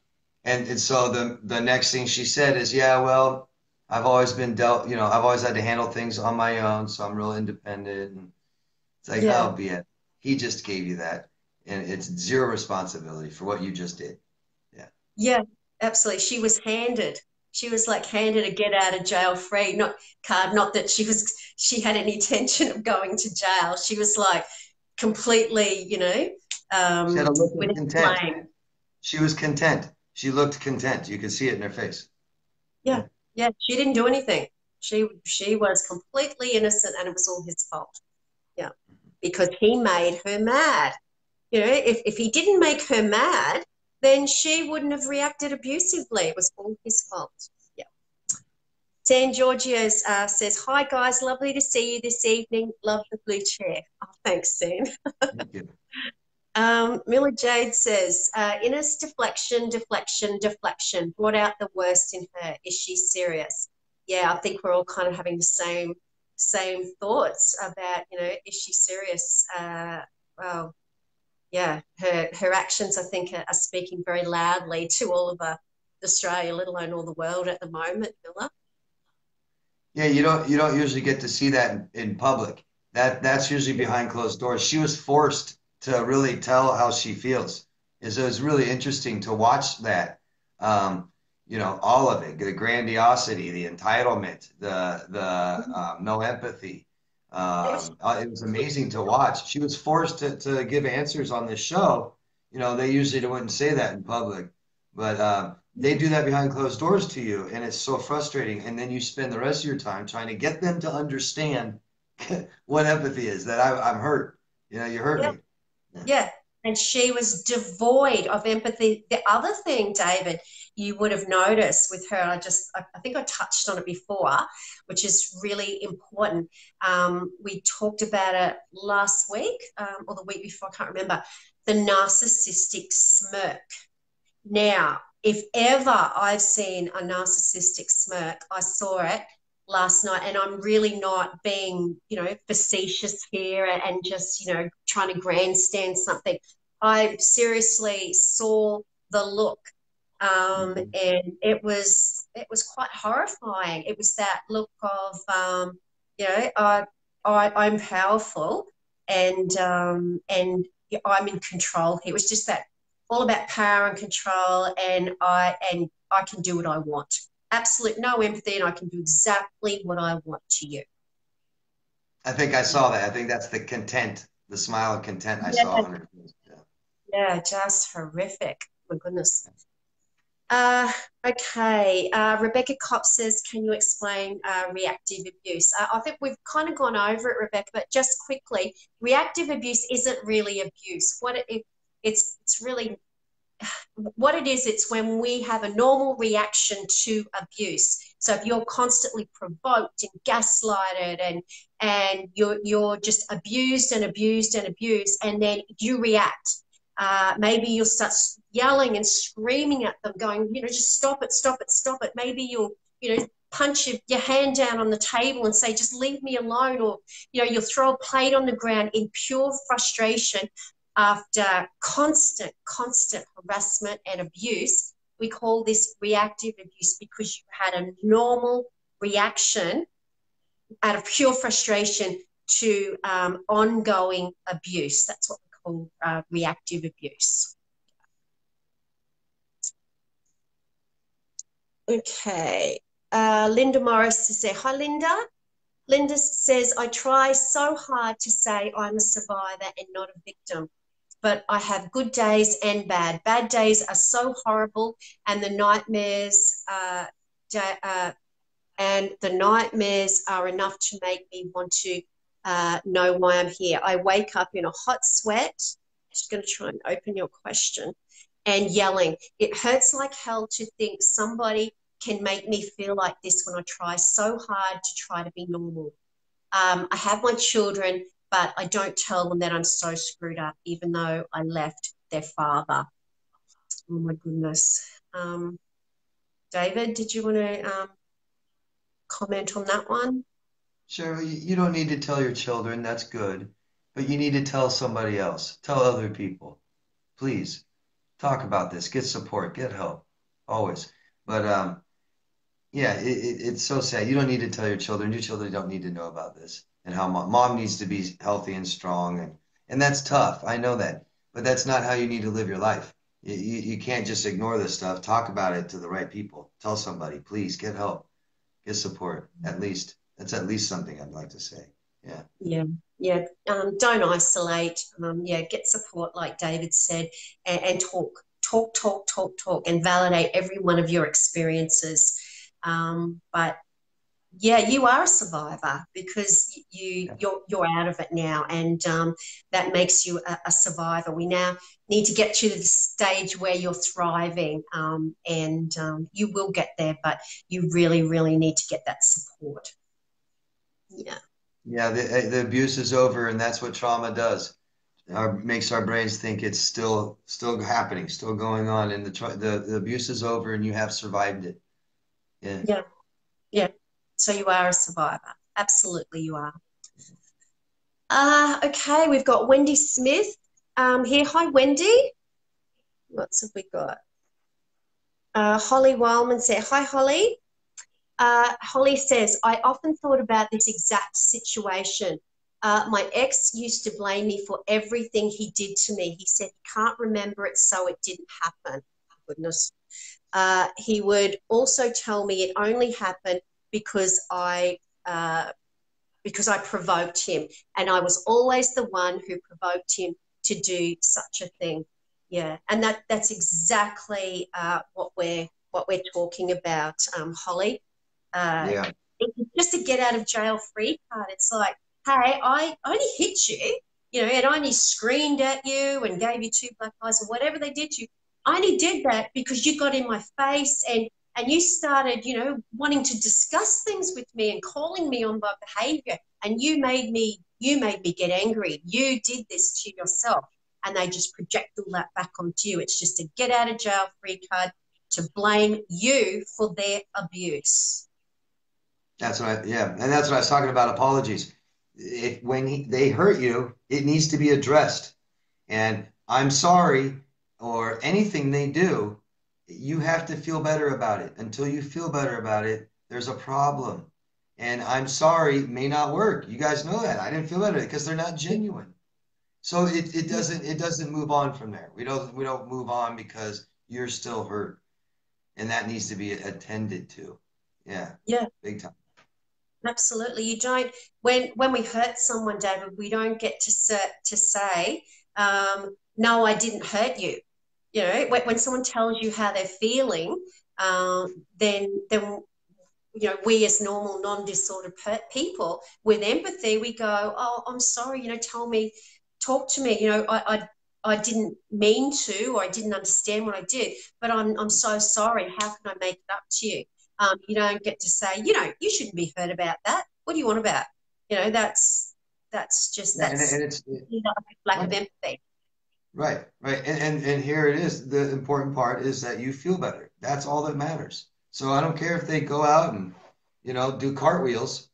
And so the next thing she said is, yeah, well, I've always been dealt, I've always had to handle things on my own, so I'm real independent. And it's like, Yeah. oh, be it. He just gave you that, and it's zero responsibility for what you just did. Yeah. Yeah, absolutely. She was handed. She was like handed a get out of jail free not card. Not that she had any intention of going to jail. She was like completely, She had a look of without content. blame. She was content. She looked content. You could see it in her face. Yeah, Yeah. yeah. She didn't do anything. She was completely innocent, and it was all his fault. Yeah, because he made her mad. If he didn't make her mad, then she wouldn't have reacted abusively. It was all his fault. Yeah. Dan Georgios says, "Hi guys, lovely to see you this evening. Love the blue chair." Oh, thanks, Dan. Thank you. Miller Jade says, Ines, deflection, deflection, deflection. Brought out the worst in her. Is she serious? Yeah, I think we're all kind of having the same thoughts about, is she serious? Well, yeah, her actions, I think, are speaking very loudly to all of Australia, let alone all the world at the moment, Miller. Yeah, you don't usually get to see that in public. That's usually behind closed doors. She was forced to really tell how she feels. And so it's really interesting to watch that. All of it, the grandiosity, the entitlement, the no empathy. It was amazing to watch. She was forced to give answers on this show. They usually wouldn't say that in public, but they do that behind closed doors to you, and it's so frustrating. And then you spend the rest of your time trying to get them to understand what empathy is, that I'm hurt. You hurt Yeah. me. Yeah. And she was devoid of empathy. The other thing, David, you would have noticed with her, I think I touched on it before, which is really important. We talked about it last week or the week before, I can't remember, the narcissistic smirk. Now, if ever I've seen a narcissistic smirk, I saw it last night, and I'm really not being, facetious here and just, trying to grandstand something. I seriously saw the look, Mhm. and it was quite horrifying. It was that look of, I'm powerful, and I'm in control here. It was just that all about power and control, and I can do what I want. Absolute no empathy, and I can do exactly what I want to you. I think I saw that. I think that's the content, the smile of content I saw on her face. Yeah. Yeah, just horrific. My goodness. Okay. Rebecca Kopp says, can you explain reactive abuse? I think we've kind of gone over it, Rebecca, but just quickly, reactive abuse isn't really abuse. It's really what it is, it's when we have a normal reaction to abuse. So if you're constantly provoked and gaslighted and you're just abused and abused and abused, and then you react. Maybe you'll start yelling and screaming at them, going, just stop it, stop it, stop it. Maybe you'll, punch your hand down on the table and say, just leave me alone. Or, you'll throw a plate on the ground in pure frustration. after constant harassment and abuse, we call this reactive abuse because you had a normal reaction out of pure frustration to ongoing abuse. That's what we call reactive abuse. Okay. Linda Morris is there. Hi, Linda. Linda says, I try so hard to say I'm a survivor and not a victim, but I have good days and bad. Bad days are so horrible, and the nightmares are enough to make me want to know why I'm here. I wake up in a hot sweat. Just going to try and open your question. And yelling. It hurts like hell to think somebody can make me feel like this when I try so hard to try to be normal. I have my children, but I don't tell them that I'm so screwed up, even though I left their father. Oh, my goodness. David, did you want to comment on that one? Sure, you don't need to tell your children, that's good, but you need to tell somebody else. Tell other people. Please, talk about this. Get support, get help, always. But yeah, it's so sad. You don't need to tell your children. Your children don't need to know about this and how mom needs to be healthy and strong. And that's tough. I know that. But that's not how you need to live your life. You can't just ignore this stuff. Talk about it to the right people. Tell somebody, please get help, get support, at least. That's at least something I'd like to say. Yeah. Yeah. Don't isolate. Yeah, get support, like David said, and talk, and validate every one of your experiences. But yeah, you are a survivor because you're out of it now, and that makes you a survivor. We now need to get to the stage where you're thriving, and you will get there, but you really, really need to get that support. Yeah. Yeah, the abuse is over, and that's what trauma does. Makes our brains think it's still happening, still going on, and the abuse is over, and you have survived it. Yeah. Yeah. So you are a survivor. Absolutely, you are. Okay, we've got Wendy Smith here. Hi, Wendy. What have we got? Holly Wildman said, hi, Holly. Holly says, I often thought about this exact situation. My ex used to blame me for everything he did to me. He said he can't remember it, so it didn't happen. Goodness. He would also tell me it only happened because I provoked him, and I was always the one who provoked him to do such a thing. Yeah, and that's exactly what we're talking about, Holly. Yeah. It's just a get out of jail free card. It's like, hey, I only hit you, and I only screamed at you and gave you two black eyes or whatever they did to you. I only did that because you got in my face and you started, wanting to discuss things with me and calling me on my behavior. And you made me get angry. You did this to yourself. And they just project all that back onto you. It's just a get out of jail free card to blame you for their abuse. And that's what I was talking about, apologies. When they hurt you, it needs to be addressed. And I'm sorry, or anything they do, you have to feel better about it. Until you feel better about it, there's a problem. And I'm sorry may not work. You guys know that. I didn't feel better because they're not genuine. So it doesn't move on from there. We don't move on because you're still hurt. And that needs to be attended to. Yeah. Yeah. Big time. Absolutely. You don't, when we hurt someone, David, we don't get to say, no, I didn't hurt you. When someone tells you how they're feeling, then we as normal, non-disordered people with empathy, we go, oh, I'm sorry, talk to me. I didn't mean to, or I didn't understand what I did, but I'm so sorry. How can I make it up to you? You don't get to say, you shouldn't be hurt about that. What do you want about? That's lack of empathy. Right. And here it is. The important part is that you feel better. That's all that matters. So I don't care if they go out and, do cartwheels,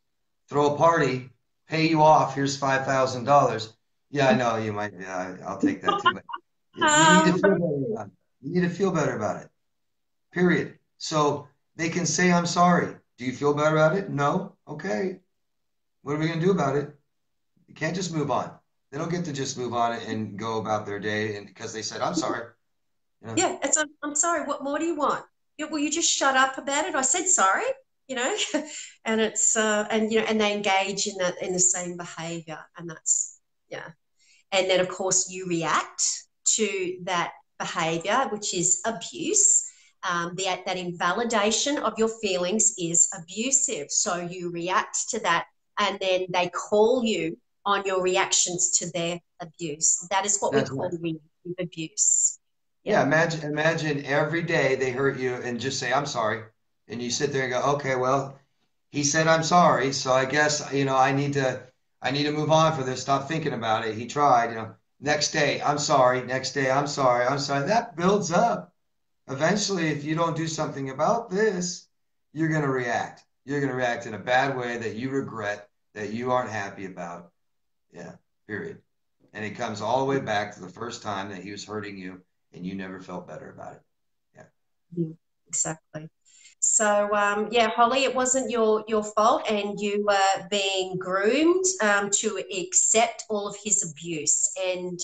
throw a party, pay you off, here's $5,000. Yeah, I know you might. Yeah, I'll take that too. But you need to Um, feel better about it. You need to feel better about it. Period. So they can say, I'm sorry. Do you feel better about it? No. Okay. What are we going to do about it? You can't just move on. They don't get to just move on and go about their day and because they said, I'm sorry. You know? yeah, I'm sorry. What more do you want? Yeah, will you just shut up about it? I said sorry, you know, and and and they engage in the same behavior, and that's yeah. And then of course you react to that behavior, which is abuse. That invalidation of your feelings is abusive. So you react to that, and then they call you on your reactions to their abuse. That is what we That's call right. reactive abuse. Yeah, Yeah. imagine every day they hurt you and just say, I'm sorry. And you sit there and go, okay, well, he said I'm sorry, so I guess, I need to move on for this. Stop thinking about it. He tried, next day, I'm sorry. Next day, I'm sorry. I'm sorry. That builds up. Eventually, if you don't do something about this, you're going to react. You're going to react in a bad way that you regret, that you aren't happy about. Yeah, period. And it comes all the way back to the first time that he was hurting you and you never felt better about it. Yeah. Yeah, exactly. So yeah, Holly, it wasn't your fault, and you were being groomed to accept all of his abuse, and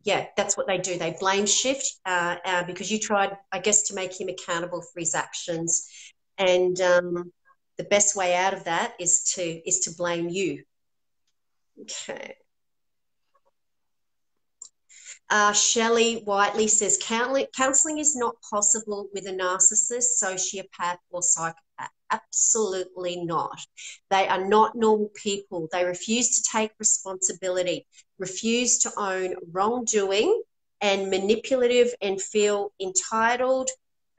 yeah, that's what they do. They blame shift because you tried, I guess, to make him accountable for his actions, and the best way out of that is to blame you. Okay. Shelley Whiteley says counseling is not possible with a narcissist, sociopath, or psychopath. Absolutely not. They are not normal people. They refuse to take responsibility, refuse to own wrongdoing, and manipulative and feel entitled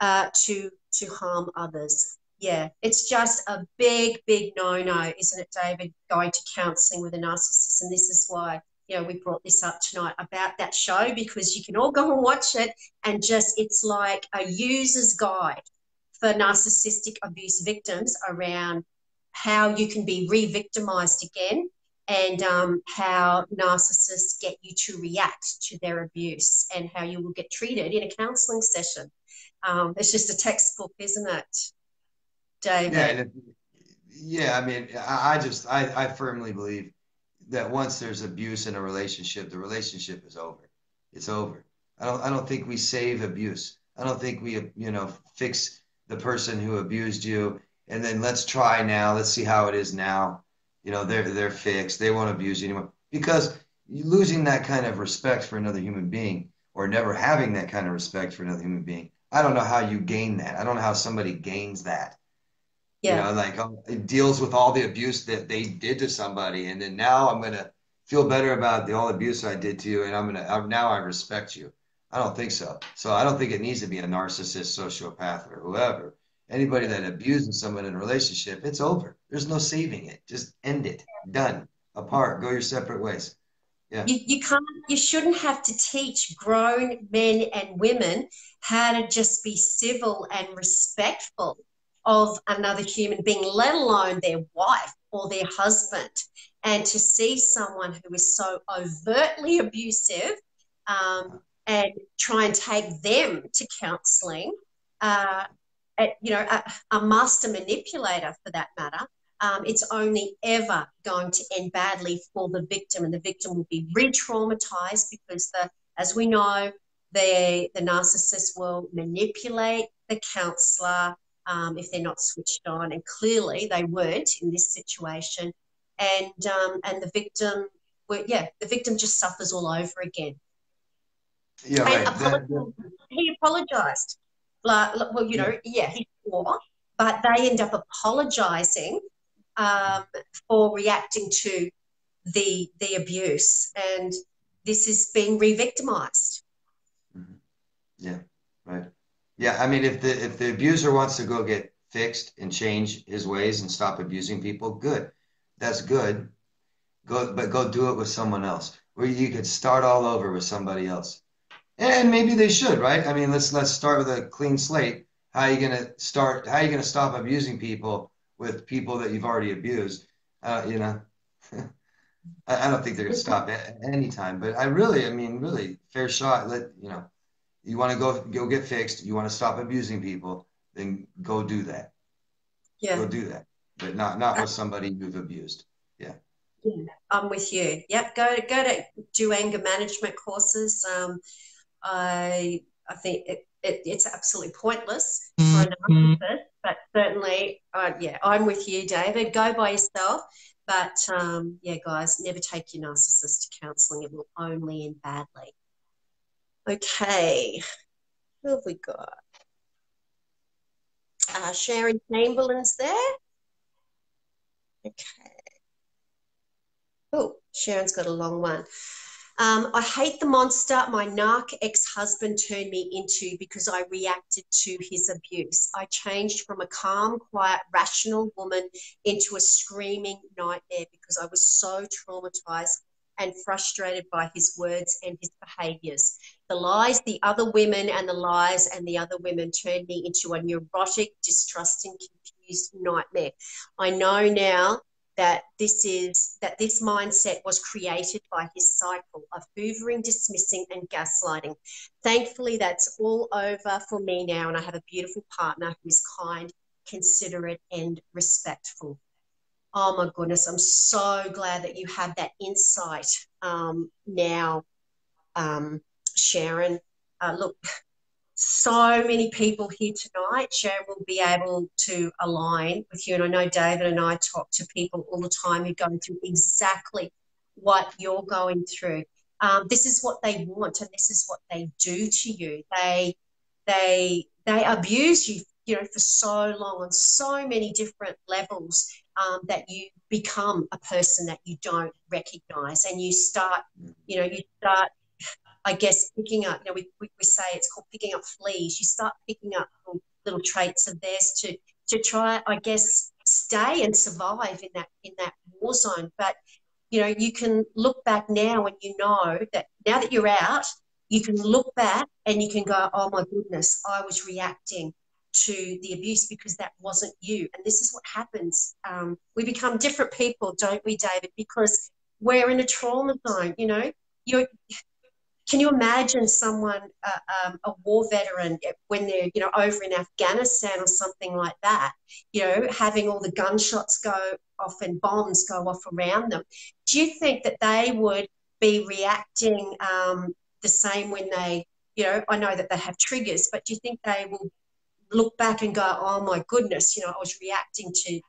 to harm others. Yeah, it's just a big no-no, isn't it, David, going to counseling with a narcissist? And this is why we brought this up tonight about that show, because you can all go and watch it, and just it's like a user's guide for narcissistic abuse victims around how you can be re-victimized again, and how narcissists get you to react to their abuse, and how you will get treated in a counseling session. It's just a textbook, isn't it, Yeah. David? Yeah. I mean, I firmly believe that once there's abuse in a relationship, the relationship is over. It's over. I don't think we save abuse. I don't think we, fix the person who abused you and then let's try now. Let's see how it is now. They're fixed. They won't abuse you anymore. Because losing that kind of respect for another human being or never having that kind of respect for another human being, I don't know how you gain that. I don't know how somebody gains that. Yeah. Like it deals with all the abuse that they did to somebody, and then now I'm gonna feel better about the all abuse I did to you, and now I respect you. I don't think so. So I don't think it needs to be a narcissist, sociopath, or whoever. Anybody that abuses someone in a relationship, it's over. There's no saving it. Just end it. Done. Apart. Go your separate ways. Yeah. You can't, you shouldn't have to teach grown men and women how to just be civil and respectful of another human being, let alone their wife or their husband. And to see someone who is so overtly abusive, and try and take them to counselling, uh, a master manipulator for that matter, it's only ever going to end badly for the victim, and the victim will be re-traumatized because as we know, the narcissist will manipulate the counselor if they're not switched on, and clearly they weren't in this situation, and the victim, the victim just suffers all over again. Yeah. And Right. he apologized. Well, Yeah. yeah, he swore, but they end up apologizing for reacting to the abuse, and this is being re-victimized. Mhm. Yeah. Right. Yeah, I mean, if the abuser wants to go get fixed and change his ways and stop abusing people, good. That's good. But go do it with someone else, where you could start all over with somebody else. And maybe they should, right? I mean, let's start with a clean slate. How are you gonna start? How are you gonna stop abusing people with people that you've already abused? You know, I don't think they're going to stop at any time. But I mean, really, fair shot. You want to go get fixed. You want to stop abusing people, then go do that. Yeah. Go do that. But not with somebody you've abused. Yeah. Yeah, I'm with you. Yep, go to do anger management courses. I think it's absolutely pointless for a narcissist, but certainly, yeah, I'm with you, David. Go by yourself. But yeah, guys, never take your narcissist to counselling. It will only end badly. Okay, who have we got? Sharon Chamberlain's there. Okay. Oh, Sharon's got a long one. I hate the monster my narc ex-husband turned me into because I reacted to his abuse. I changed from a calm, quiet, rational woman into a screaming nightmare because I was so traumatized and frustrated by his words and his behaviors. The lies, the other women, and the lies and the other women turned me into a neurotic, distrusting, confused nightmare. I know now that this mindset was created by his cycle of hoovering, dismissing, and gaslighting. Thankfully, that's all over for me now, and I have a beautiful partner who is kind, considerate, and respectful. Oh my goodness, I'm so glad that you have that insight now, Sharon. Look, so many people here tonight. Sharon will be able to align with you. And I know David and I talk to people all the time who go through exactly what you're going through. This is what they want, and this is what they do to you. They abuse you, for so long on so many different levels, that you become a person that you don't recognize, and you start, I guess, picking up, we say it's called picking up fleas. You start picking up little traits of theirs to try, I guess, stay and survive in that war zone. But, you can look back now and that now that you're out, you can look back and you can go, oh my goodness, I was reacting to the abuse because that wasn't you. And this is what happens. We become different people, don't we, David? Because we're in a trauma zone, You're, can you imagine someone, a war veteran, when they're, over in Afghanistan or something like that, having all the gunshots go off and bombs go off around them? Do you think that they would be reacting the same when they, I know that they have triggers, but do you think they will look back and go, oh my goodness, I was reacting to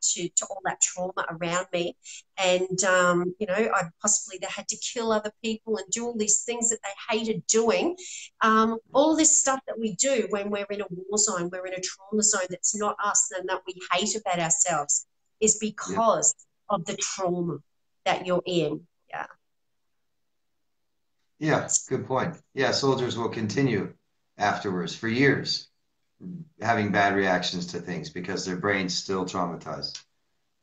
all that trauma around me, and I possibly they had to kill other people and do all these things that they hated doing. All this stuff that we do when we're in a war zone, we're in a trauma zone that's not us and that we hate about ourselves, is because of the trauma that you're in. Yeah. Yeah, good point. Yeah, soldiers will continue afterwards for years having bad reactions to things because their brain's still traumatized.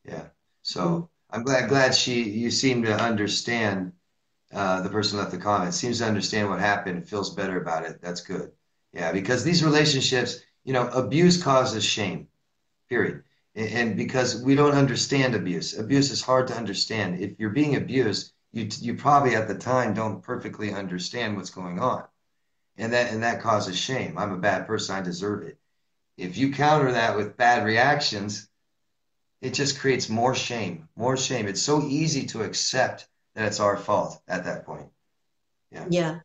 Yeah. So I'm glad you seem to understand, the person left the comment seems to understand what happened, feels better about it. That's good. Yeah, because these relationships, abuse causes shame, period. And because we don't understand abuse is hard to understand. If you're being abused, you probably at the time don't perfectly understand what's going on. And that causes shame. I'm a bad person, I deserve it. If you counter that with bad reactions, it just creates more shame, more shame. It's so easy to accept that it's our fault at that point. Yeah.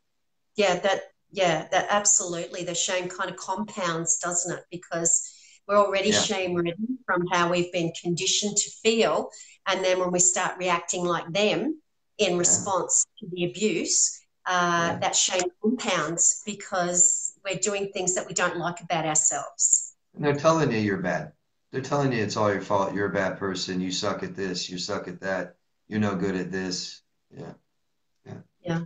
Yeah. That absolutely. The shame kind of compounds, doesn't it? Because we're already shame ridden from how we've been conditioned to feel. And then when we start reacting like them in response to the abuse, that shame compounds because we're doing things that we don't like about ourselves. And they're telling you you're bad. They're telling you it's all your fault. You're a bad person. You suck at this. You suck at that. You're no good at this. Yeah. Yeah.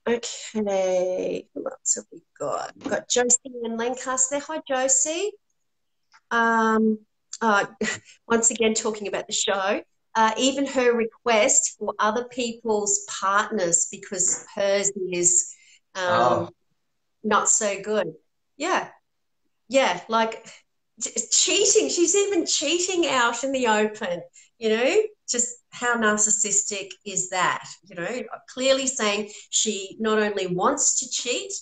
Okay, who else have we got? We've got Josie in Lancaster. Hi, Josie. Once again, talking about the show, even her request for other people's partners because hers is not so good. Yeah, like cheating. She's even cheating out in the open, you know, just how narcissistic is that, you know, clearly saying she not only wants to cheat,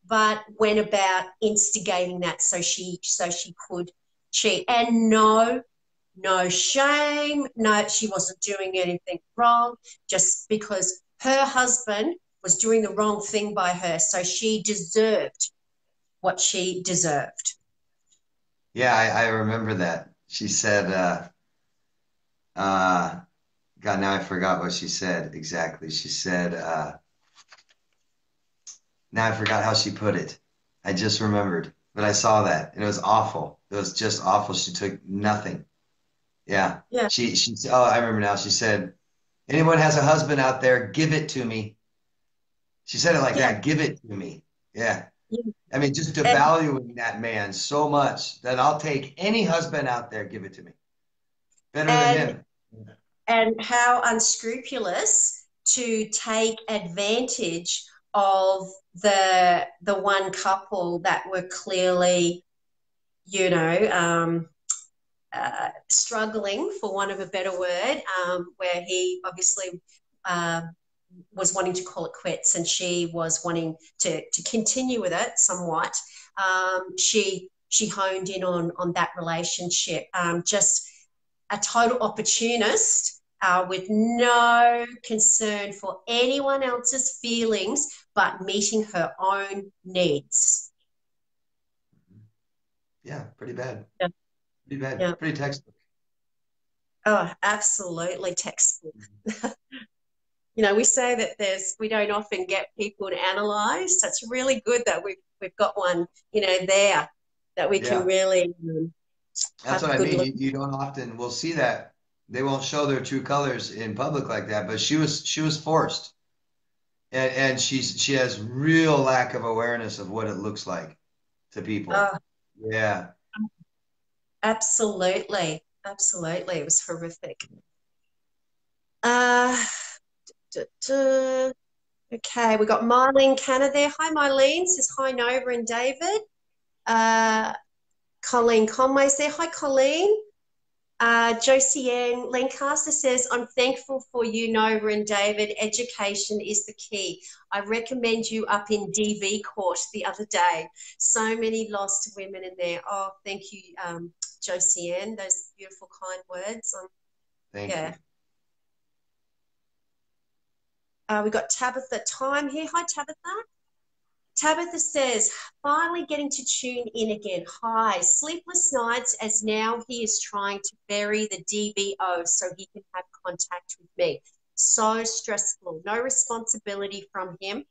but went about instigating that so she could cheat. And no shame, no, she wasn't doing anything wrong, just because her husband was doing the wrong thing by her, so she deserved what she deserved. Yeah, I remember that. She said, God, now I forgot what she said exactly. She said, now I forgot how she put it. I just remembered, but I saw that and it was awful. It was just awful. She took nothing. Yeah. Yeah. Oh, I remember now. She said, anyone has a husband out there, give it to me. She said it like Yeah. that, give it to me. Yeah. Yeah. I mean, just And, devaluing that man so much that I'll take any husband out there, give it to me. Better than and him. and how unscrupulous to take advantage of the one couple that were clearly, you know, struggling, for want of a better word, where he obviously uh, was wanting to call it quits and she was wanting to continue with it somewhat. She honed in on that relationship. Just a total opportunist, with no concern for anyone else's feelings but meeting her own needs. Yeah, pretty bad. Yeah. Pretty bad. Yeah. Pretty textbook. Oh, absolutely textbook. You know, we say that we don't often get people to analyze. So it's really good that we've got one, you know, there that we can Yeah. really That's have a what I good mean. look. You don't often will see that. They won't show their true colors in public like that, but she was forced. And she has real lack of awareness of what it looks like to people. Oh, Yeah. absolutely. Absolutely. It was horrific. Uh, okay, we got Marlene Canna there. Hi, Marlene. Says hi, Nova and David. Uh, Colleen Conway's there. Hi, Colleen. Josie Ann Lancaster says, I'm thankful for you, Nova and David. Education is the key. I recommend you up in DV court the other day. So many lost women in there. Oh, thank you, Josie Ann. Those beautiful, kind words. Thank you. Yeah. We got Tabitha Time here. Hi, Tabitha. Tabitha says, finally getting to tune in again. Hi, sleepless nights as now he is trying to bury the DVO so he can have contact with me. So stressful. No responsibility from him.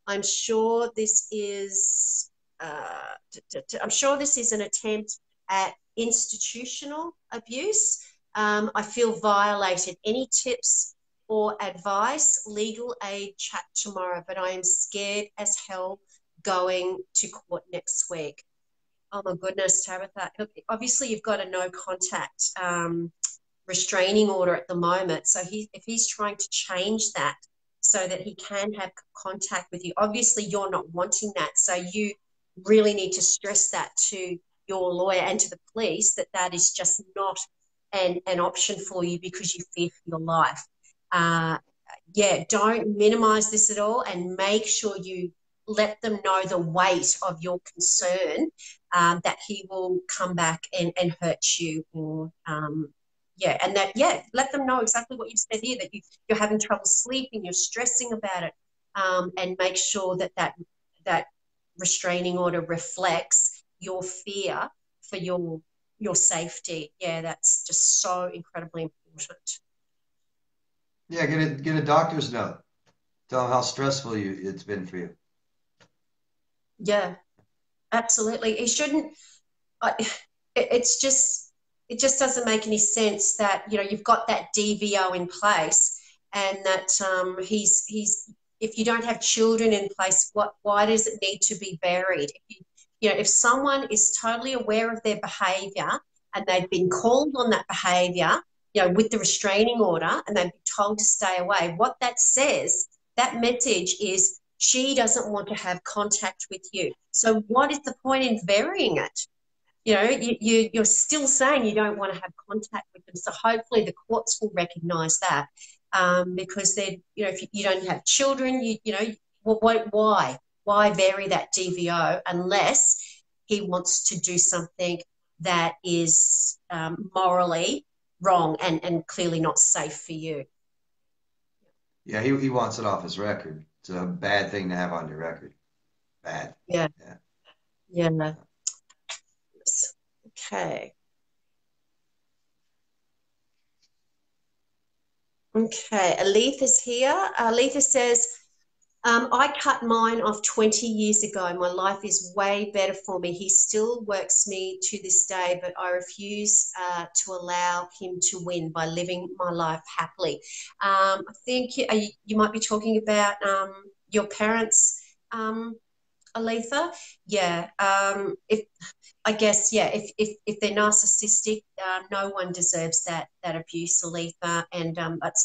I'm sure this is I'm sure this is an attempt at institutional abuse. I feel violated. Any tips or advice? Legal aid chat tomorrow, but I am scared as hell going to court next week. Oh my goodness, Tabitha. Obviously, you've got a no contact restraining order at the moment. So if he's trying to change that so that he can have contact with you, obviously you're not wanting that. So you really need to stress that to your lawyer and to the police that that is just not an option for you because you fear for your life. Yeah, don't minimize this at all and make sure you let them know the weight of your concern, that he will come back and hurt you, or yeah, and that, yeah, let them know exactly what you said here, that you're having trouble sleeping, you're stressing about it, and make sure that restraining order reflects your fear for your safety. Yeah, that's just so incredibly important. Yeah, get a doctor's note. Tell them how stressful it's been for you. Yeah, absolutely. It shouldn't. It's just, it just doesn't make any sense that, you know, you've got that DVO in place and that he's if you don't have children in place, why does it need to be buried? If someone is totally aware of their behaviour and they've been called on that behaviour, with the restraining order, and they've been told to stay away, what that says, that message is she doesn't want to have contact with you. So what is the point in burying it? You know, you're still saying you don't want to have contact with them. So hopefully the courts will recognise that, because they're, you know, if you don't have children, you know, why vary that DVO unless he wants to do something that is morally wrong and clearly not safe for you. Yeah, he wants it off his record. It's a bad thing to have on your record. Bad. Yeah, Yeah. yeah. No. Okay. Okay, Aletha's here. Aletha says, I cut mine off 20 years ago. My life is way better for me. He still works me to this day, but I refuse to allow him to win by living my life happily. I think you might be talking about your parents, Aletha. Yeah. If I guess, yeah, if they're narcissistic, no one deserves that abuse, Aletha, and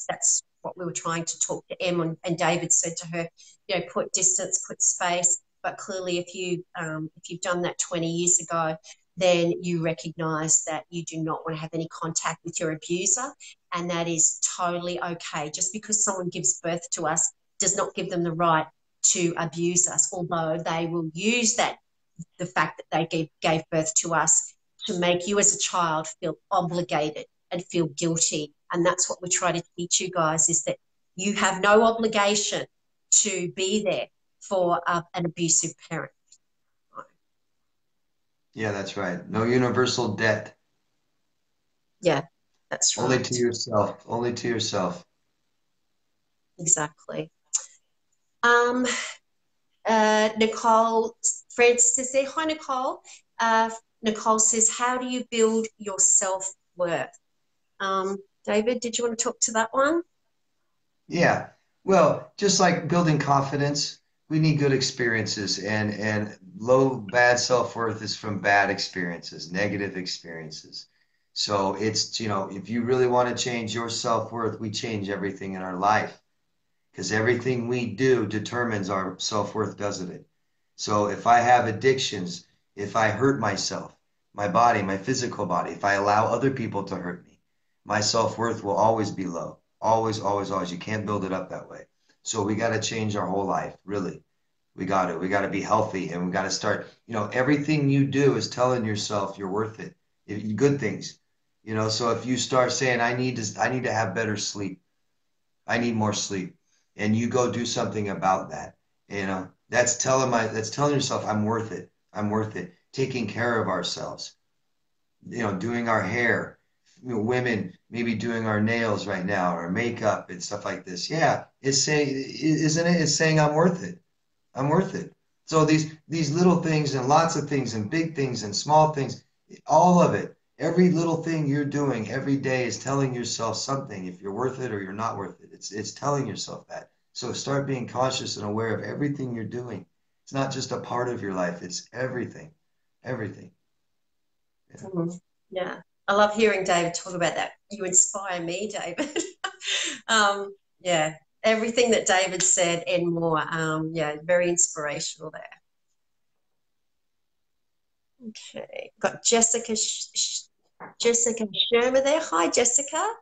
that's what we were trying to talk to Em on, and David said to her, you know, put distance, put space. But clearly, if you've done that 20 years ago, then you recognise that you do not want to have any contact with your abuser, and that is totally okay. Just because someone gives birth to us does not give them the right to abuse us, although they will use that, the fact that they gave birth to us, to make you as a child feel obligated and feel guilty. And that's what we try to teach you guys, is that you have no obligation to be there for an abusive parent. Yeah, that's right. No universal debt. Yeah, that's Only to right. yourself. Only to yourself. Exactly. Nicole Francis is there. Hi, Nicole. Nicole says, how do you build your self-worth? David, did you want to talk to that one? Yeah. Well, just like building confidence, we need good experiences, and low bad self-worth is from bad experiences, negative experiences. So it's, if you really want to change your self-worth, we change everything in our life, because everything we do determines our self-worth, doesn't it? So if I have addictions, if I hurt myself, my body, my physical body, if I allow other people to hurt me, my self-worth will always be low. Always, always, always. You can't build it up that way. So we got to change our whole life, really. We got to. We got to be healthy, and we got to start, everything you do is telling yourself you're worth it. Good things. So if you start saying, I need to have better sleep. I need more sleep. And you go do something about that. That's telling yourself, I'm worth it. I'm worth it. Taking care of ourselves, doing our hair, women maybe doing our nails right now, our makeup and stuff like this. Yeah, it's saying, isn't it? It's saying I'm worth it. I'm worth it. So these little things, and lots of things, and big things and small things, all of it, every little thing you're doing every day is telling yourself something, if you're worth it or you're not worth it. It's telling yourself that. So start being conscious and aware of everything you're doing. It's not just a part of your life, it's everything. Everything. Yeah. Yeah. I love hearing David talk about that. You inspire me, David. Yeah. Everything that David said and more. Yeah, very inspirational there. Okay. Got Jessica Shermer there. Hi, Jessica.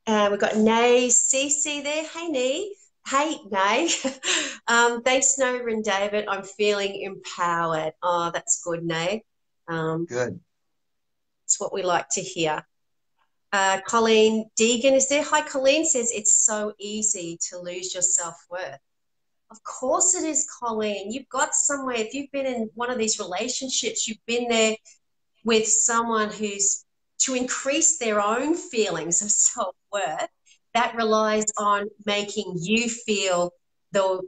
We've got Nay Cece there. Hey, Nay. Hey, Nay. Thanks, Nova and David. I'm feeling empowered. Oh, that's good, Nay. Good. It's what we like to hear. Colleen Deegan is there. Hi, Colleen says it's so easy to lose your self-worth. Of course it is, Colleen. You've got somewhere. If you've been in one of these relationships, you've been there with someone who's to increase their own feelings of self-worth. That relies on making you feel the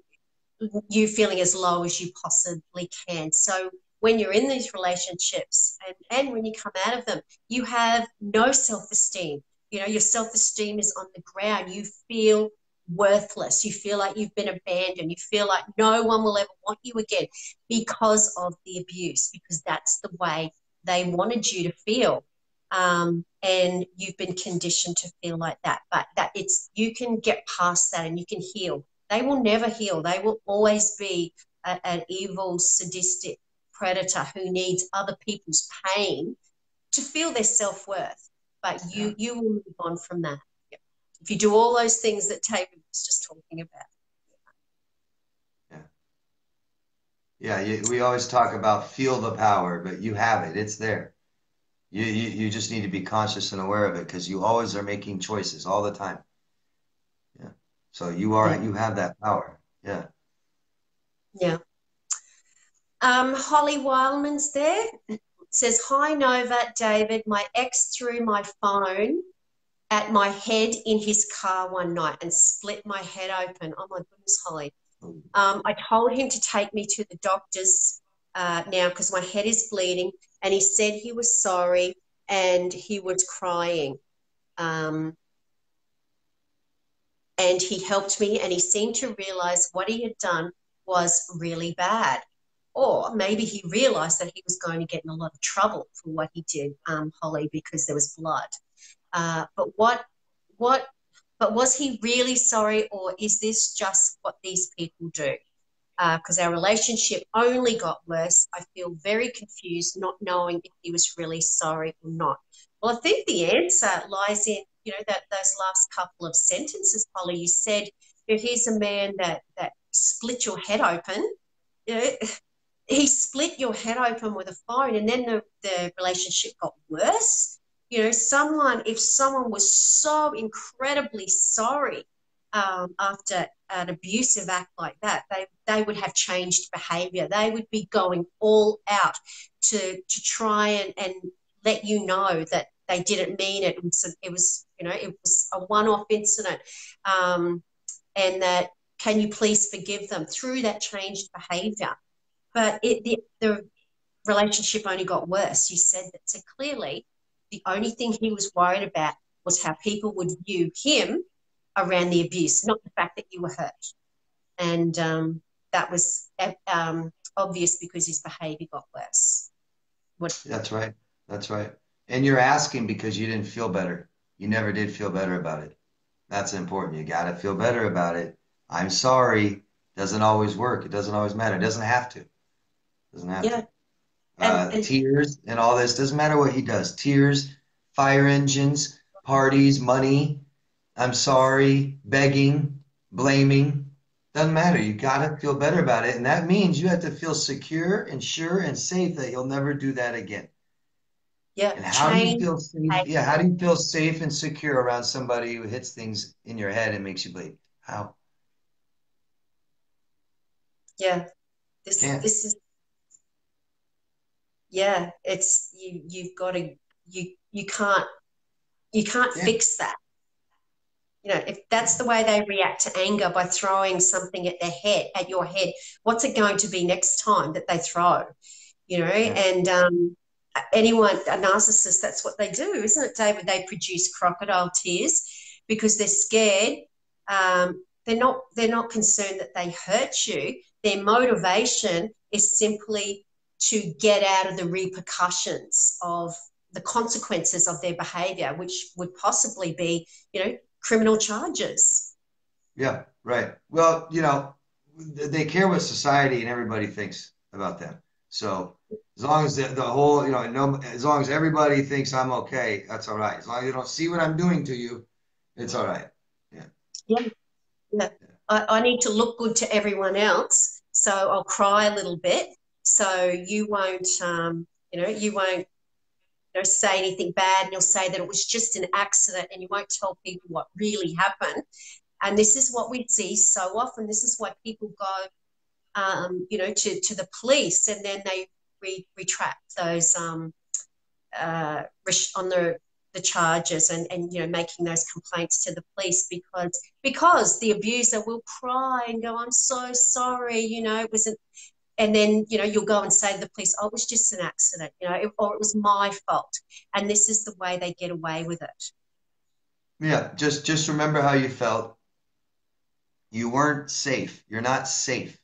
you feeling as low as you possibly can. So when you're in these relationships and when you come out of them, you have no self-esteem. You know, your self-esteem is on the ground. You feel worthless. You feel like you've been abandoned. You feel like no one will ever want you again because of the abuse, because that's the way they wanted you to feel. And you've been conditioned to feel like that. But that it's you can get past that and you can heal. They will never heal. They will always be an evil, sadistic predator who needs other people's pain to feel their self-worth. But you will move on from that. If you do all those things that David was just talking about. Yeah, we always talk about feel the power, but you have it. It's there. You just need to be conscious and aware of it because you always are making choices all the time. Yeah. So you have that power. Yeah. Yeah. Holly Wildman's there. Says, hi, Nova, David. My ex threw my phone at my head in his car one night and split my head open. Oh, my goodness, Holly. I told him to take me to the doctors now because my head is bleeding, and he said he was sorry and he was crying. And he helped me, and he seemed to realize what he had done was really bad. Or maybe he realized that he was going to get in a lot of trouble for what he did, Holly, because there was blood. But was he really sorry, or is this just what these people do? Because our relationship only got worse. I feel very confused, not knowing if he was really sorry or not. Well, I think the answer lies in, that those last couple of sentences, Polly. You said, here's a man that split your head open. He split your head open with a phone, and then the relationship got worse. If someone was so incredibly sorry after an abusive act like that, they would have changed behavior. They would be going all out to try and let you know that they didn't mean it. It was a one-off incident, and that can you please forgive them through that changed behavior. But the relationship only got worse. You said that. So clearly the only thing he was worried about was how people would view him around the abuse, not the fact that you were hurt. And that was obvious because his behavior got worse. That's right. That's right. And you're asking because you didn't feel better. You never did feel better about it. That's important. You got to feel better about it. I'm sorry. Doesn't always work. It doesn't always matter. It doesn't have to. Doesn't have to. And tears and all this. Doesn't matter what he does. Tears, fire engines, parties, money. I'm sorry, begging, blaming. Doesn't matter. You got to feel better about it. And that means you have to feel secure and sure and safe that you'll never do that again. Yeah. And how do you feel safe? Yeah. How do you feel safe and secure around somebody who hits things in your head and makes you bleed? How? Yeah. This is, yeah, it's, you've got to, you can't fix that. If that's the way they react to anger, by throwing something at your head, what's it going to be next time that they throw? And anyone, a narcissist, that's what they do, isn't it, David? They produce crocodile tears because they're scared. They're not concerned that they hurt you. Their motivation is simply to get out of the repercussions of the consequences of their behavior, which would possibly be, criminal charges. Yeah, right. Well, they care what society and everybody thinks about them. So as long as the whole, as long as everybody thinks I'm okay, that's all right. As long as you don't see what I'm doing to you, it's all right. Yeah. Yeah. I need to look good to everyone else, so I'll cry a little bit. So you won't, say anything bad, and you'll say that it was just an accident, and you won't tell people what really happened. And this is what we see so often. This is why people go, to the police, and then they retract those on the charges and making those complaints to the police because the abuser will cry and go, I'm so sorry, it wasn't. And then, you'll go and say to the police, oh, it was just an accident, or it was my fault. And this is the way they get away with it. Yeah, just remember how you felt. You weren't safe. You're not safe.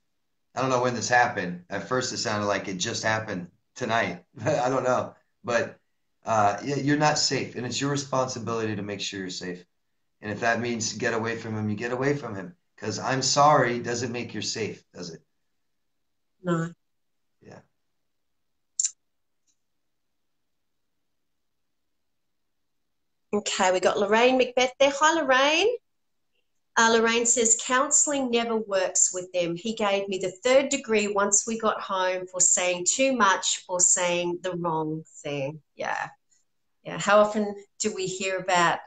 I don't know when this happened. At first, it sounded like it just happened tonight. I don't know. But you're not safe. And it's your responsibility to make sure you're safe. And if that means get away from him, you get away from him. Because I'm sorry doesn't make you safe, does it? No. Yeah. Okay, we got Lorraine Macbeth there. Hi, Lorraine. Lorraine says, counselling never works with them. He gave me the 3rd degree once we got home for saying too much or saying the wrong thing. Yeah. Yeah. How often do we hear about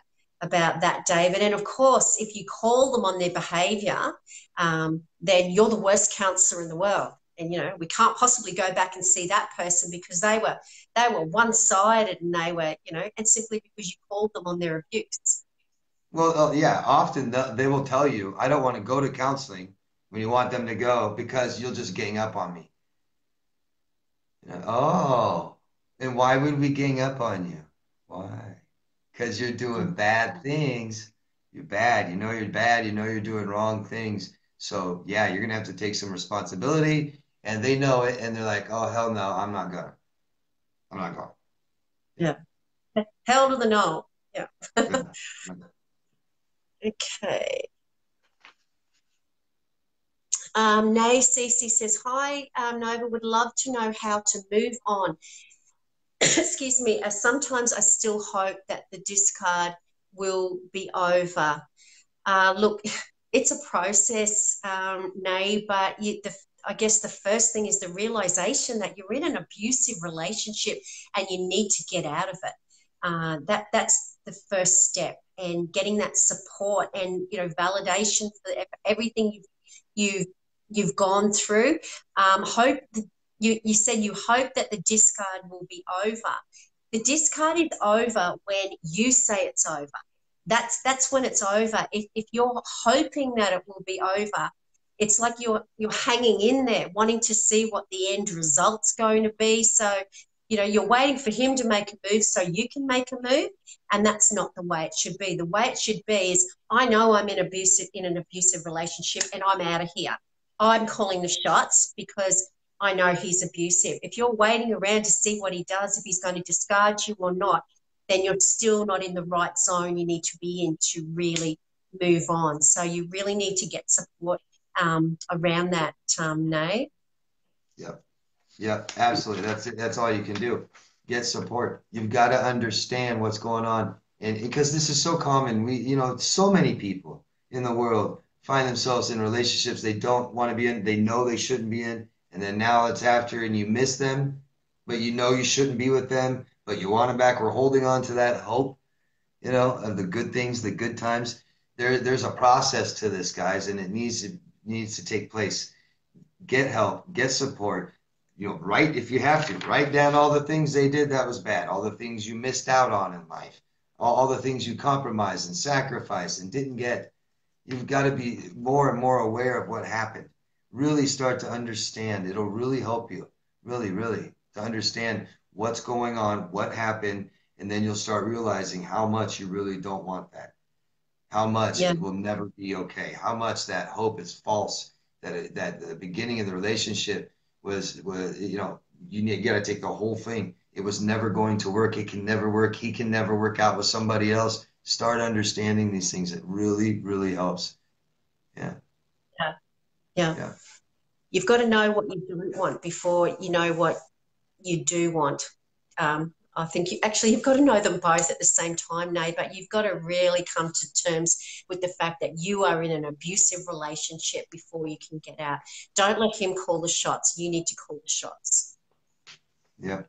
that, David? And of course, if you call them on their behaviour, then you're the worst counsellor in the world. And, you know, we can't possibly go back and see that person because they were one-sided and they were, you know, and simply because you called them on their abuse. Well, yeah, often they will tell you, I don't want to go to counseling when you want them to go because you'll just gang up on me. You know, oh, and why would we gang up on you? Why? Because you're doing bad things. You're bad. You know you're bad. You know you're doing wrong things. So, yeah, you're going to have to take some responsibility. And they know it. And they're like, oh, hell no, I'm not going. I'm not going. Yeah. Hell to the no. Yeah. Yeah. Okay. Nay Cece says, hi, Nova, would love to know how to move on. Excuse me. Sometimes I still hope that the discard will be over. Look, it's a process, Nay, but I guess the first thing is the realization that you're in an abusive relationship and you need to get out of it. That's the first step, and getting that support and, you know, validation for everything you've gone through. Hope you said you hope that the discard will be over. The discard is over when you say it's over. That's when it's over. If you're hoping that it will be over, it's like you're hanging in there, wanting to see what the end result's going to be. So, you know, you're waiting for him to make a move so you can make a move, and that's not the way it should be. The way it should be is, I know I'm in an abusive relationship, and I'm out of here. I'm calling the shots because I know he's abusive. If you're waiting around to see what he does, if he's going to discard you or not, then you're still not in the right zone you need to be in to really move on. So you really need to get support around that, Nate. Yep. Yep. Absolutely. That's it. That's all you can do. Get support. You've got to understand what's going on. And because this is so common, so many people in the world find themselves in relationships they don't want to be in, they know they shouldn't be in, and then now it's after and you miss them, but you know you shouldn't be with them, but you want them back. We're holding on to that hope, of the good things, the good times. There's a process to this, guys, and it needs to take place. Get help, get support. Write, if you have to, write down all the things they did that was bad, all the things you missed out on in life, all the things you compromised and sacrificed and didn't get. You've got to be more and more aware of what happened. Really start to understand. It'll really help you, really, really, to understand what's going on, what happened, and then you'll start realizing how much you really don't want that, how much it will never be okay, how much that hope is false, that the beginning of the relationship was you got to take the whole thing. It was never going to work. It can never work. He can never work out with somebody else. Start understanding these things. It really, really helps. Yeah. Yeah. You've got to know what you don't want before you know what you do want. I think you've got to know them both at the same time, Nate, but you've got to really come to terms with the fact that you are in an abusive relationship before you can get out. Don't let him call the shots. You need to call the shots. Yeah.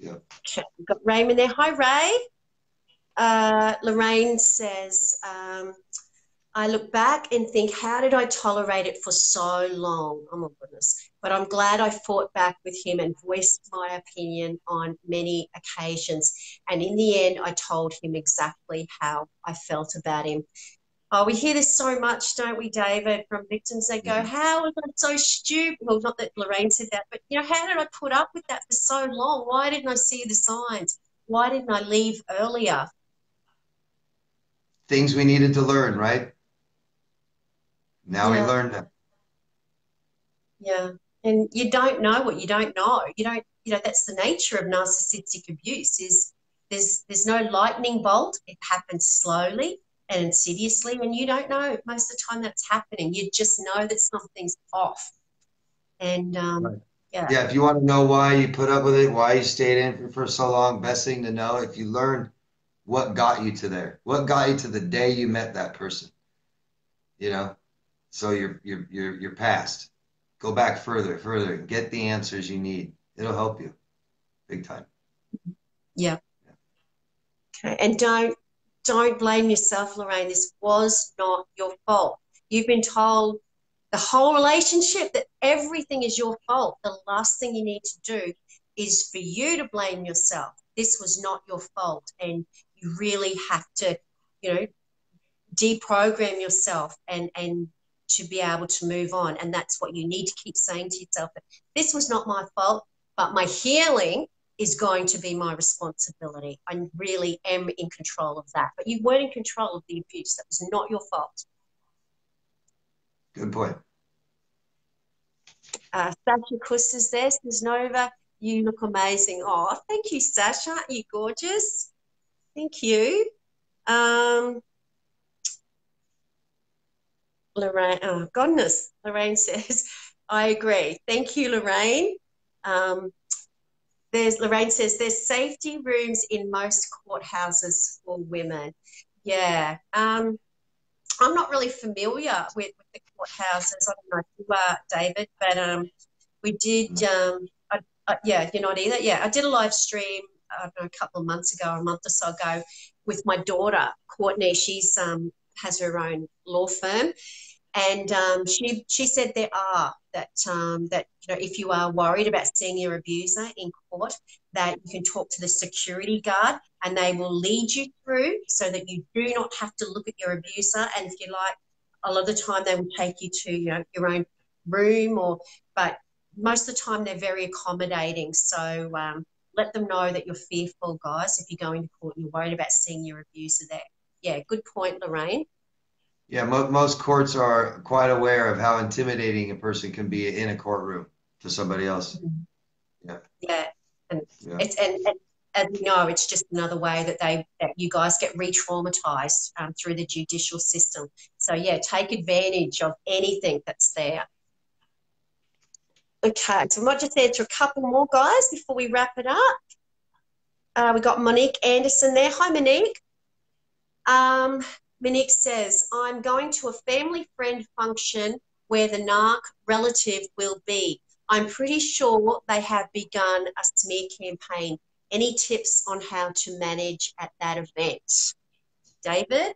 Okay, we've got Raymond there. Hi, Ray. Lorraine says, I look back and think, how did I tolerate it for so long? Oh, my goodness. But I'm glad I fought back with him and voiced my opinion on many occasions. And in the end, I told him exactly how I felt about him. Oh, we hear this so much, don't we, David, from victims that go, how was I so stupid? Well, not that Lorraine said that, but, how did I put up with that for so long? Why didn't I see the signs? Why didn't I leave earlier? Things we needed to learn, right? Now we learned them. Yeah. And you don't know what you don't know. That's the nature of narcissistic abuse is there's no lightning bolt. It happens slowly and insidiously, and you don't know most of the time that's happening. You just know that something's off. And Right. Yeah, if you want to know why you put up with it, why you stayed in for so long, best thing to know, if you learn what got you to there? What got you to the day you met that person? You know, so you're past. Go back further, get the answers you need. It'll help you big time. Yeah. Okay. And don't blame yourself, Lorraine. This was not your fault. You've been told the whole relationship that everything is your fault. The last thing you need to do is for you to blame yourself. This was not your fault. And you really have to, you know, deprogram yourself and to be able to move on. And that's what you need to keep saying to yourself. This was not my fault, but my healing is going to be my responsibility. I really am in control of that. But you weren't in control of the abuse. That was not your fault. Good point. Sasha Kuss is there. Says, Nova, you look amazing. Oh, thank you, Sasha. Aren't you gorgeous? Thank you. Lorraine, oh goodness, Lorraine says, I agree. Thank you, Lorraine. Lorraine says there's safety rooms in most courthouses for women. Yeah. I'm not really familiar with the courthouses. I don't know if you are, David, but we did, yeah, you're not either. Yeah, I did a live stream, I don't know, a couple of months ago, a month or so ago, with my daughter, Courtney. She's has her own law firm. And she said there are that you know, if you are worried about seeing your abuser in court, that you can talk to the security guard and they will lead you through so that you do not have to look at your abuser. And if you like, a lot of the time they will take you to, you know, your own room, but most of the time they're very accommodating. So let them know that you're fearful, guys, if you're going to court and you're worried about seeing your abuser there. Yeah, good point, Lorraine. Yeah, most courts are quite aware of how intimidating a person can be in a courtroom to somebody else. Yeah. Yeah, and Yeah. it's and as you know, it's just another way that you guys get re-traumatized through the judicial system. So yeah, take advantage of anything that's there. Okay, so we might just answer a couple more, guys, before we wrap it up. We got Monique Anderson there. Hi, Monique. Monique says, I'm going to a family friend function where the narc relative will be. I'm pretty sure they have begun a smear campaign. Any tips on how to manage at that event? David?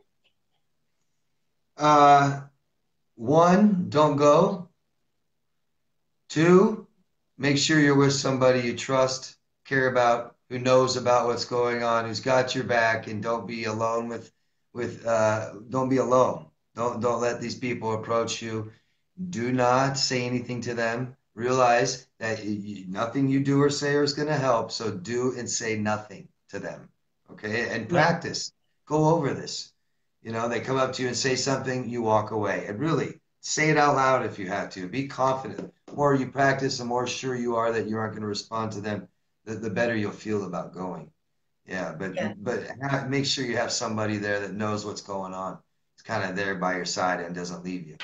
One, don't go. Two, make sure you're with somebody you trust, care about, who knows about what's going on, who's got your back, and don't be alone don't be alone. Don't let these people approach you. Do not say anything to them. Realize that nothing you do or say is going to help. So do and say nothing to them. Okay. And practice. Go over this. You know, they come up to you and say something, you walk away. And really say it out loud if you have to. Be confident. The more you practice, the more sure you are that you aren't going to respond to them, the better you'll feel about going. Yeah, but make sure you have somebody there that knows what's going on. It's kind of there by your side and doesn't leave you.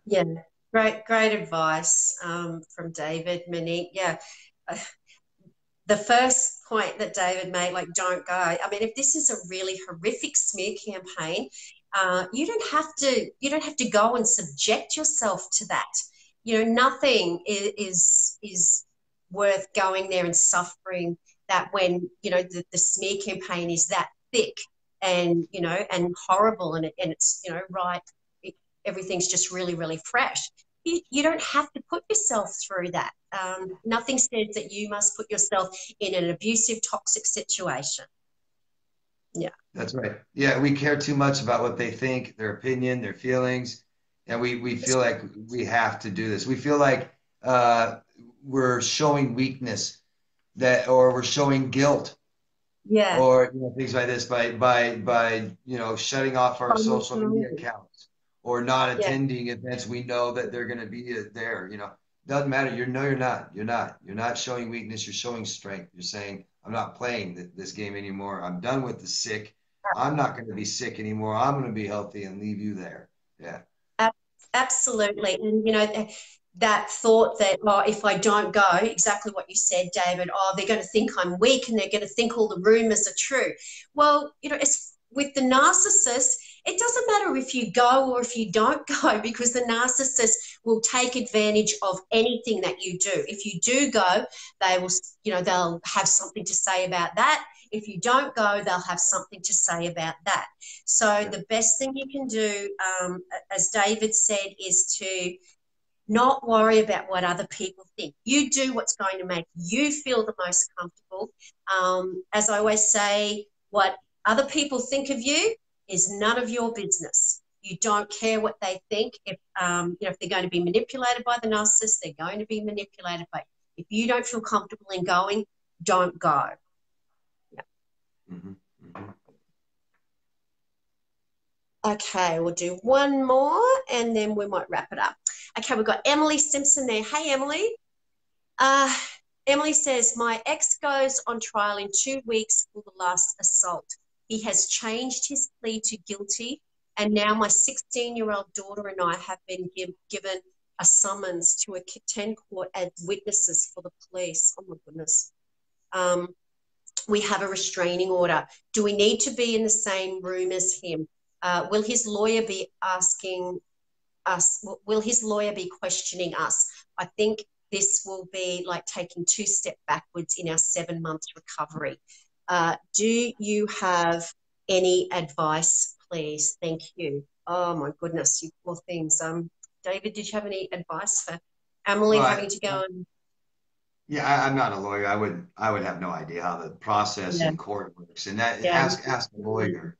Yeah. Great advice from David, Monique. Yeah. The first point that David made, like, don't go. I mean, if this is a really horrific smear campaign, you don't have to go and subject yourself to that. You know, nothing is worth going there and suffering that when, you know, the smear campaign is that thick and, you know, and horrible and it's, you know, right. Everything's just really, really fresh. You don't have to put yourself through that. Nothing says that you must put yourself in an abusive, toxic situation. Yeah. That's right. Yeah, we care too much about what they think, their opinion, their feelings, and we feel like we have to do this. We feel like we're showing weakness or we're showing guilt. Yeah. Or things like this by shutting off our social media accounts or not attending events we know that they're going to be there. Doesn't matter. You're not. You're not showing weakness. You're showing strength. You're saying, I'm not playing this game anymore. I'm done with the sick. I'm not going to be sick anymore. I'm going to be healthy and leave you there. Yeah. Absolutely. And, you know, that thought that, oh, if I don't go, exactly what you said, David, oh, they're going to think I'm weak and they're going to think all the rumors are true. Well, you know, it's with the narcissist, it doesn't matter if you go or if you don't go, because the narcissist will take advantage of anything that you do. If you do go, they will, you know, they'll have something to say about that. If you don't go, they'll have something to say about that. So the best thing you can do, as David said, is to not worry about what other people think. You do what's going to make you feel the most comfortable. As I always say, what other people think of you is none of your business. You don't care what they think. If you know, if they're going to be manipulated by the narcissist, they're going to be manipulated by you. If you don't feel comfortable in going, don't go. Yeah. Mm-hmm. Mm-hmm. Okay, we'll do one more and then we might wrap it up. Okay, we've got Emily Simpson there. Hey, Emily. Emily says, my ex goes on trial in 2 weeks for the last assault. He has changed his plea to guilty, and now my 16-year-old daughter and I have been given a summons to attend court as witnesses for the police. Oh, my goodness. We have a restraining order. Do we need to be in the same room as him? Will his lawyer be asking us, will his lawyer be questioning us? I think this will be like taking 2 steps backwards in our 7 months recovery. Do you have any advice, please? Thank you. Oh my goodness, you poor things. David, did you have any advice for Emily having to go and... Yeah, I'm not a lawyer. I would have no idea how the process Yeah, in court works. And that yeah, ask a lawyer.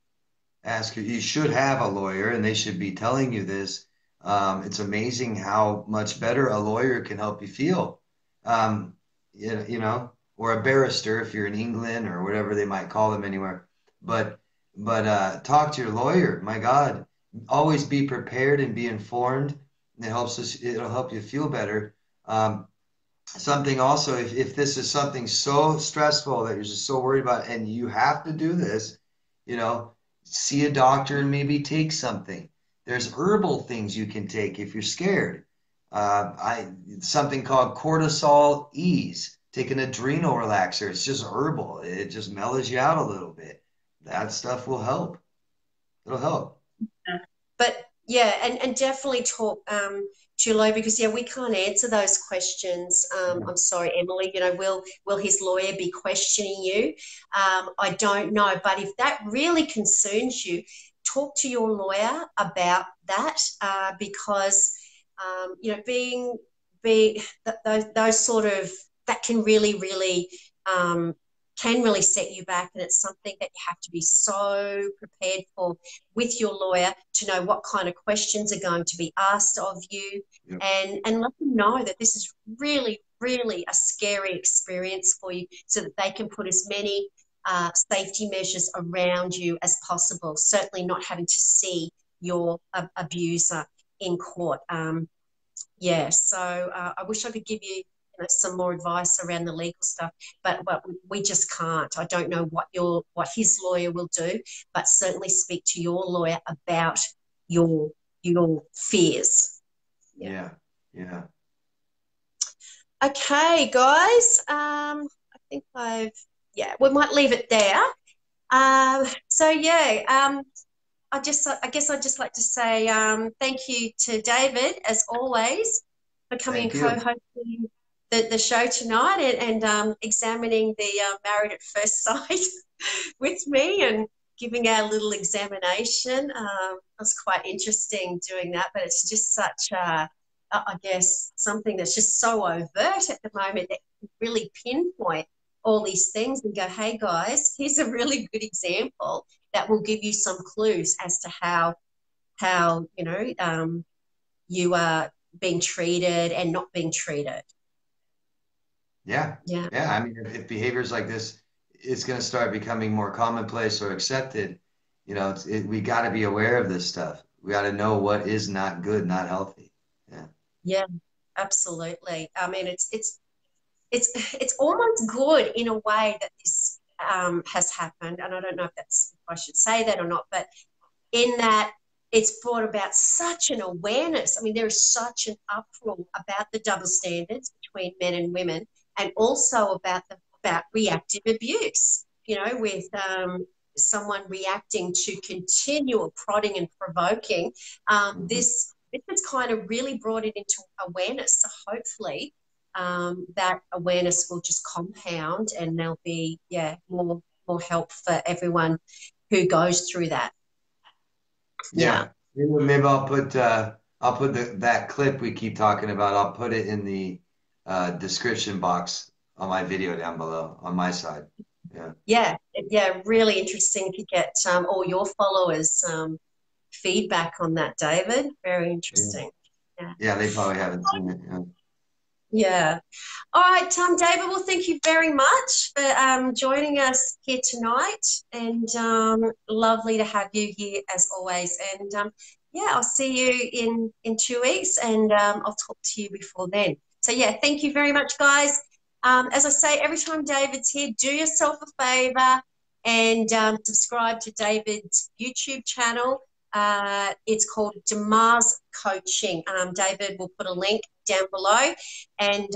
You should have a lawyer, and they should be telling you this. It's amazing how much better a lawyer can help you feel. Um, you know, or a barrister if you're in England or whatever they might call them anywhere. But talk to your lawyer. My God, always be prepared and be informed. It helps us. It'll help you feel better. Something also, if this is something so stressful that you're just so worried about, and you have to do this, you know, see a doctor and maybe take something. There's herbal things you can take if you're scared. I something called cortisol ease. Take an adrenal relaxer. It's just herbal. It just mellows you out a little bit. That stuff will help. It'll help. but yeah, and definitely talk to your lawyer, because yeah, we can't answer those questions. Yeah. I'm sorry, Emily. You know, will his lawyer be questioning you? I don't know, but if that really concerns you, talk to your lawyer about that, because you know, those sort of, that um, can really set you back, and it's something that you have to be so prepared for with your lawyer, to know what kind of questions are going to be asked of you, Yeah. and let them know that this is really, really a scary experience for you, so that they can put as many safety measures around you as possible. Certainly not having to see your abuser in court. Yeah, so I wish I could give you, you know, some more advice around the legal stuff, but we just can't. I don't know what his lawyer will do, but certainly speak to your lawyer about your fears. Yeah. Yeah. Yeah. Okay, guys. I think we might leave it there. So yeah. I guess I'd just like to say thank you to David, as always, for coming and Thank you. co-hosting the show tonight, and examining the Married at First Sight with me, and giving our little examination. It was quite interesting doing that, but it's just such, I guess, something that's just so overt at the moment, that you can really pinpoint all these things and go, hey, guys, here's a really good example that will give you some clues as to how you know, you are being treated and not being treated. Yeah. Yeah. Yeah. I mean, if behaviors like this, it's going to start becoming more commonplace or accepted, you know, we got to be aware of this stuff. We got to know what is not good, not healthy. Yeah. Yeah, absolutely. I mean, it's almost good in a way that this has happened, and I don't know if I should say that or not, but in that it's brought about such an awareness. I mean, there is such an uproar about the double standards between men and women, and also about reactive abuse, you know, with someone reacting to continual prodding and provoking. This has kind of really brought it into awareness. So hopefully that awareness will just compound, and there'll be, more help for everyone who goes through that. Yeah. Maybe I'll put that clip we keep talking about. I'll put it in the description box on my video down below on my side. Yeah, really interesting to get all your followers feedback on that, David. Very interesting. Yeah, they probably haven't seen it. Yeah. All right, David, well, thank you very much for joining us here tonight, and lovely to have you here as always. And I'll see you in 2 weeks, and I'll talk to you before then. So yeah, thank you very much, guys. As I say, every time David's here, do yourself a favor and subscribe to David's YouTube channel. It's called Demar's Coaching. David will put a link down below, and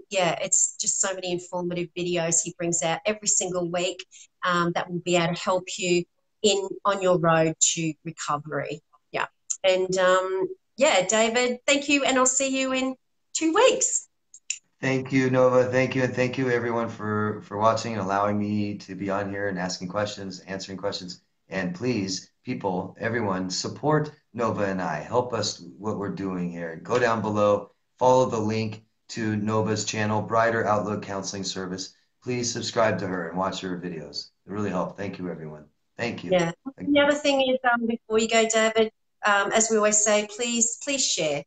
it's just so many informative videos he brings out every single week that will be able to help you on your road to recovery. And David, thank you, and I'll see you in 2 weeks. Thank you, Nova. Thank you, and thank you everyone for watching and allowing me to be on here and asking questions, answering questions. And please, people, everyone, support Nova and I. Help us what we're doing here. Go down below, follow the link to Nova's channel, Brighter Outlook Counseling Service. Please subscribe to her and watch her videos. It really helps. Thank you, everyone. Thank you. Yeah. The other thing is, before you go, David, as we always say, please share.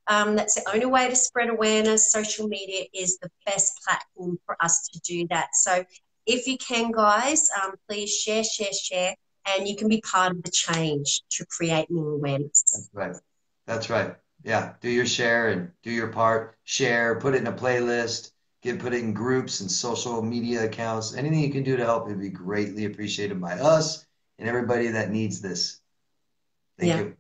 That's the only way to spread awareness. Social media is the best platform for us to do that. So if you can, guys, please share, and you can be part of the change to create more awareness. That's right. That's right. Yeah. Do your share and do your part. Share, put it in a playlist, put it in groups and social media accounts. Anything you can do to help would be greatly appreciated by us and everybody that needs this. Thank you.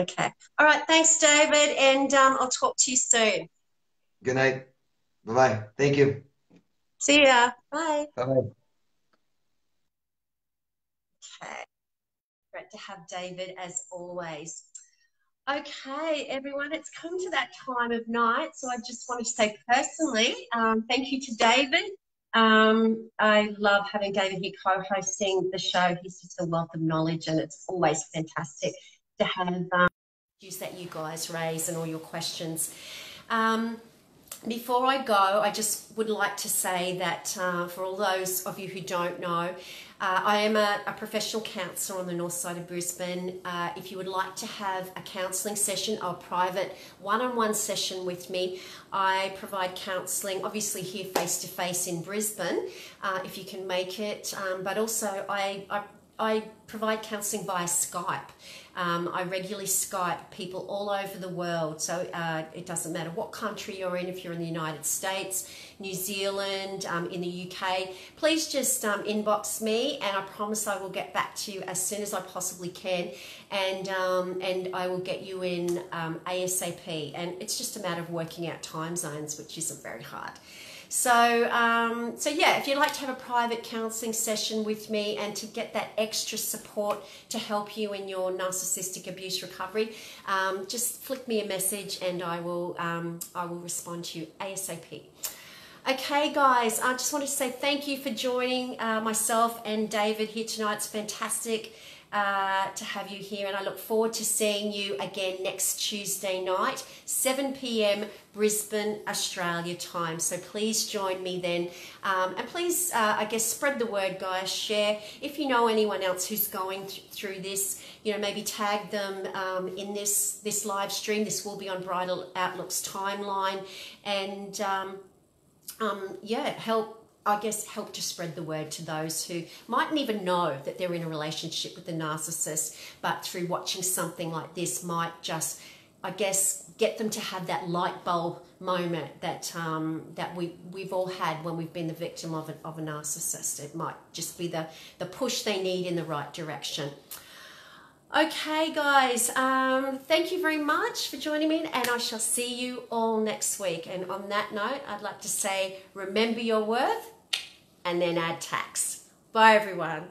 Okay. All right. Thanks, David. And I'll talk to you soon. Good night. Bye-bye. Thank you. See ya. Bye. Bye-bye. Okay. Great to have David as always. Okay, everyone, it's come to that time of night. So I just want to say personally, thank you to David. I love having David here co-hosting the show. He's just a wealth of knowledge, and it's always fantastic to have issues that you guys raise and all your questions. Before I go, I just would like to say that for all those of you who don't know, I am a professional counsellor on the north side of Brisbane. If you would like to have a counselling session or a private one-on-one session with me, I provide counselling, obviously here face-to-face in Brisbane, if you can make it, but also I provide counselling via Skype. I regularly Skype people all over the world, so it doesn't matter what country you're in. If you're in the United States, New Zealand, in the UK, please just inbox me, and I promise I will get back to you as soon as I possibly can, and I will get you in ASAP. And it's just a matter of working out time zones, which isn't very hard. So yeah, if you'd like to have a private counselling session with me and to get that extra support to help you in your narcissistic abuse recovery, just flick me a message and I will respond to you ASAP. Okay, guys, I just wanted to say thank you for joining myself and David here tonight. It's fantastic to have you here, and I look forward to seeing you again next Tuesday night, 7 p.m. Brisbane, Australia time. So please join me then, and please, I guess, spread the word, guys. Share if you know anyone else who's going through this. You know, maybe tag them in this live stream. This will be on Brighter Outlook's timeline, and help to spread the word to those who mightn't even know that they're in a relationship with the narcissist, but through watching something like this might just, I guess, get them to have that light bulb moment that we've all had when we've been the victim of a narcissist. It might just be the push they need in the right direction. Okay, guys, thank you very much for joining me, and I shall see you all next week. And on that note, I'd like to say, remember your worth and then add tax. Bye, everyone.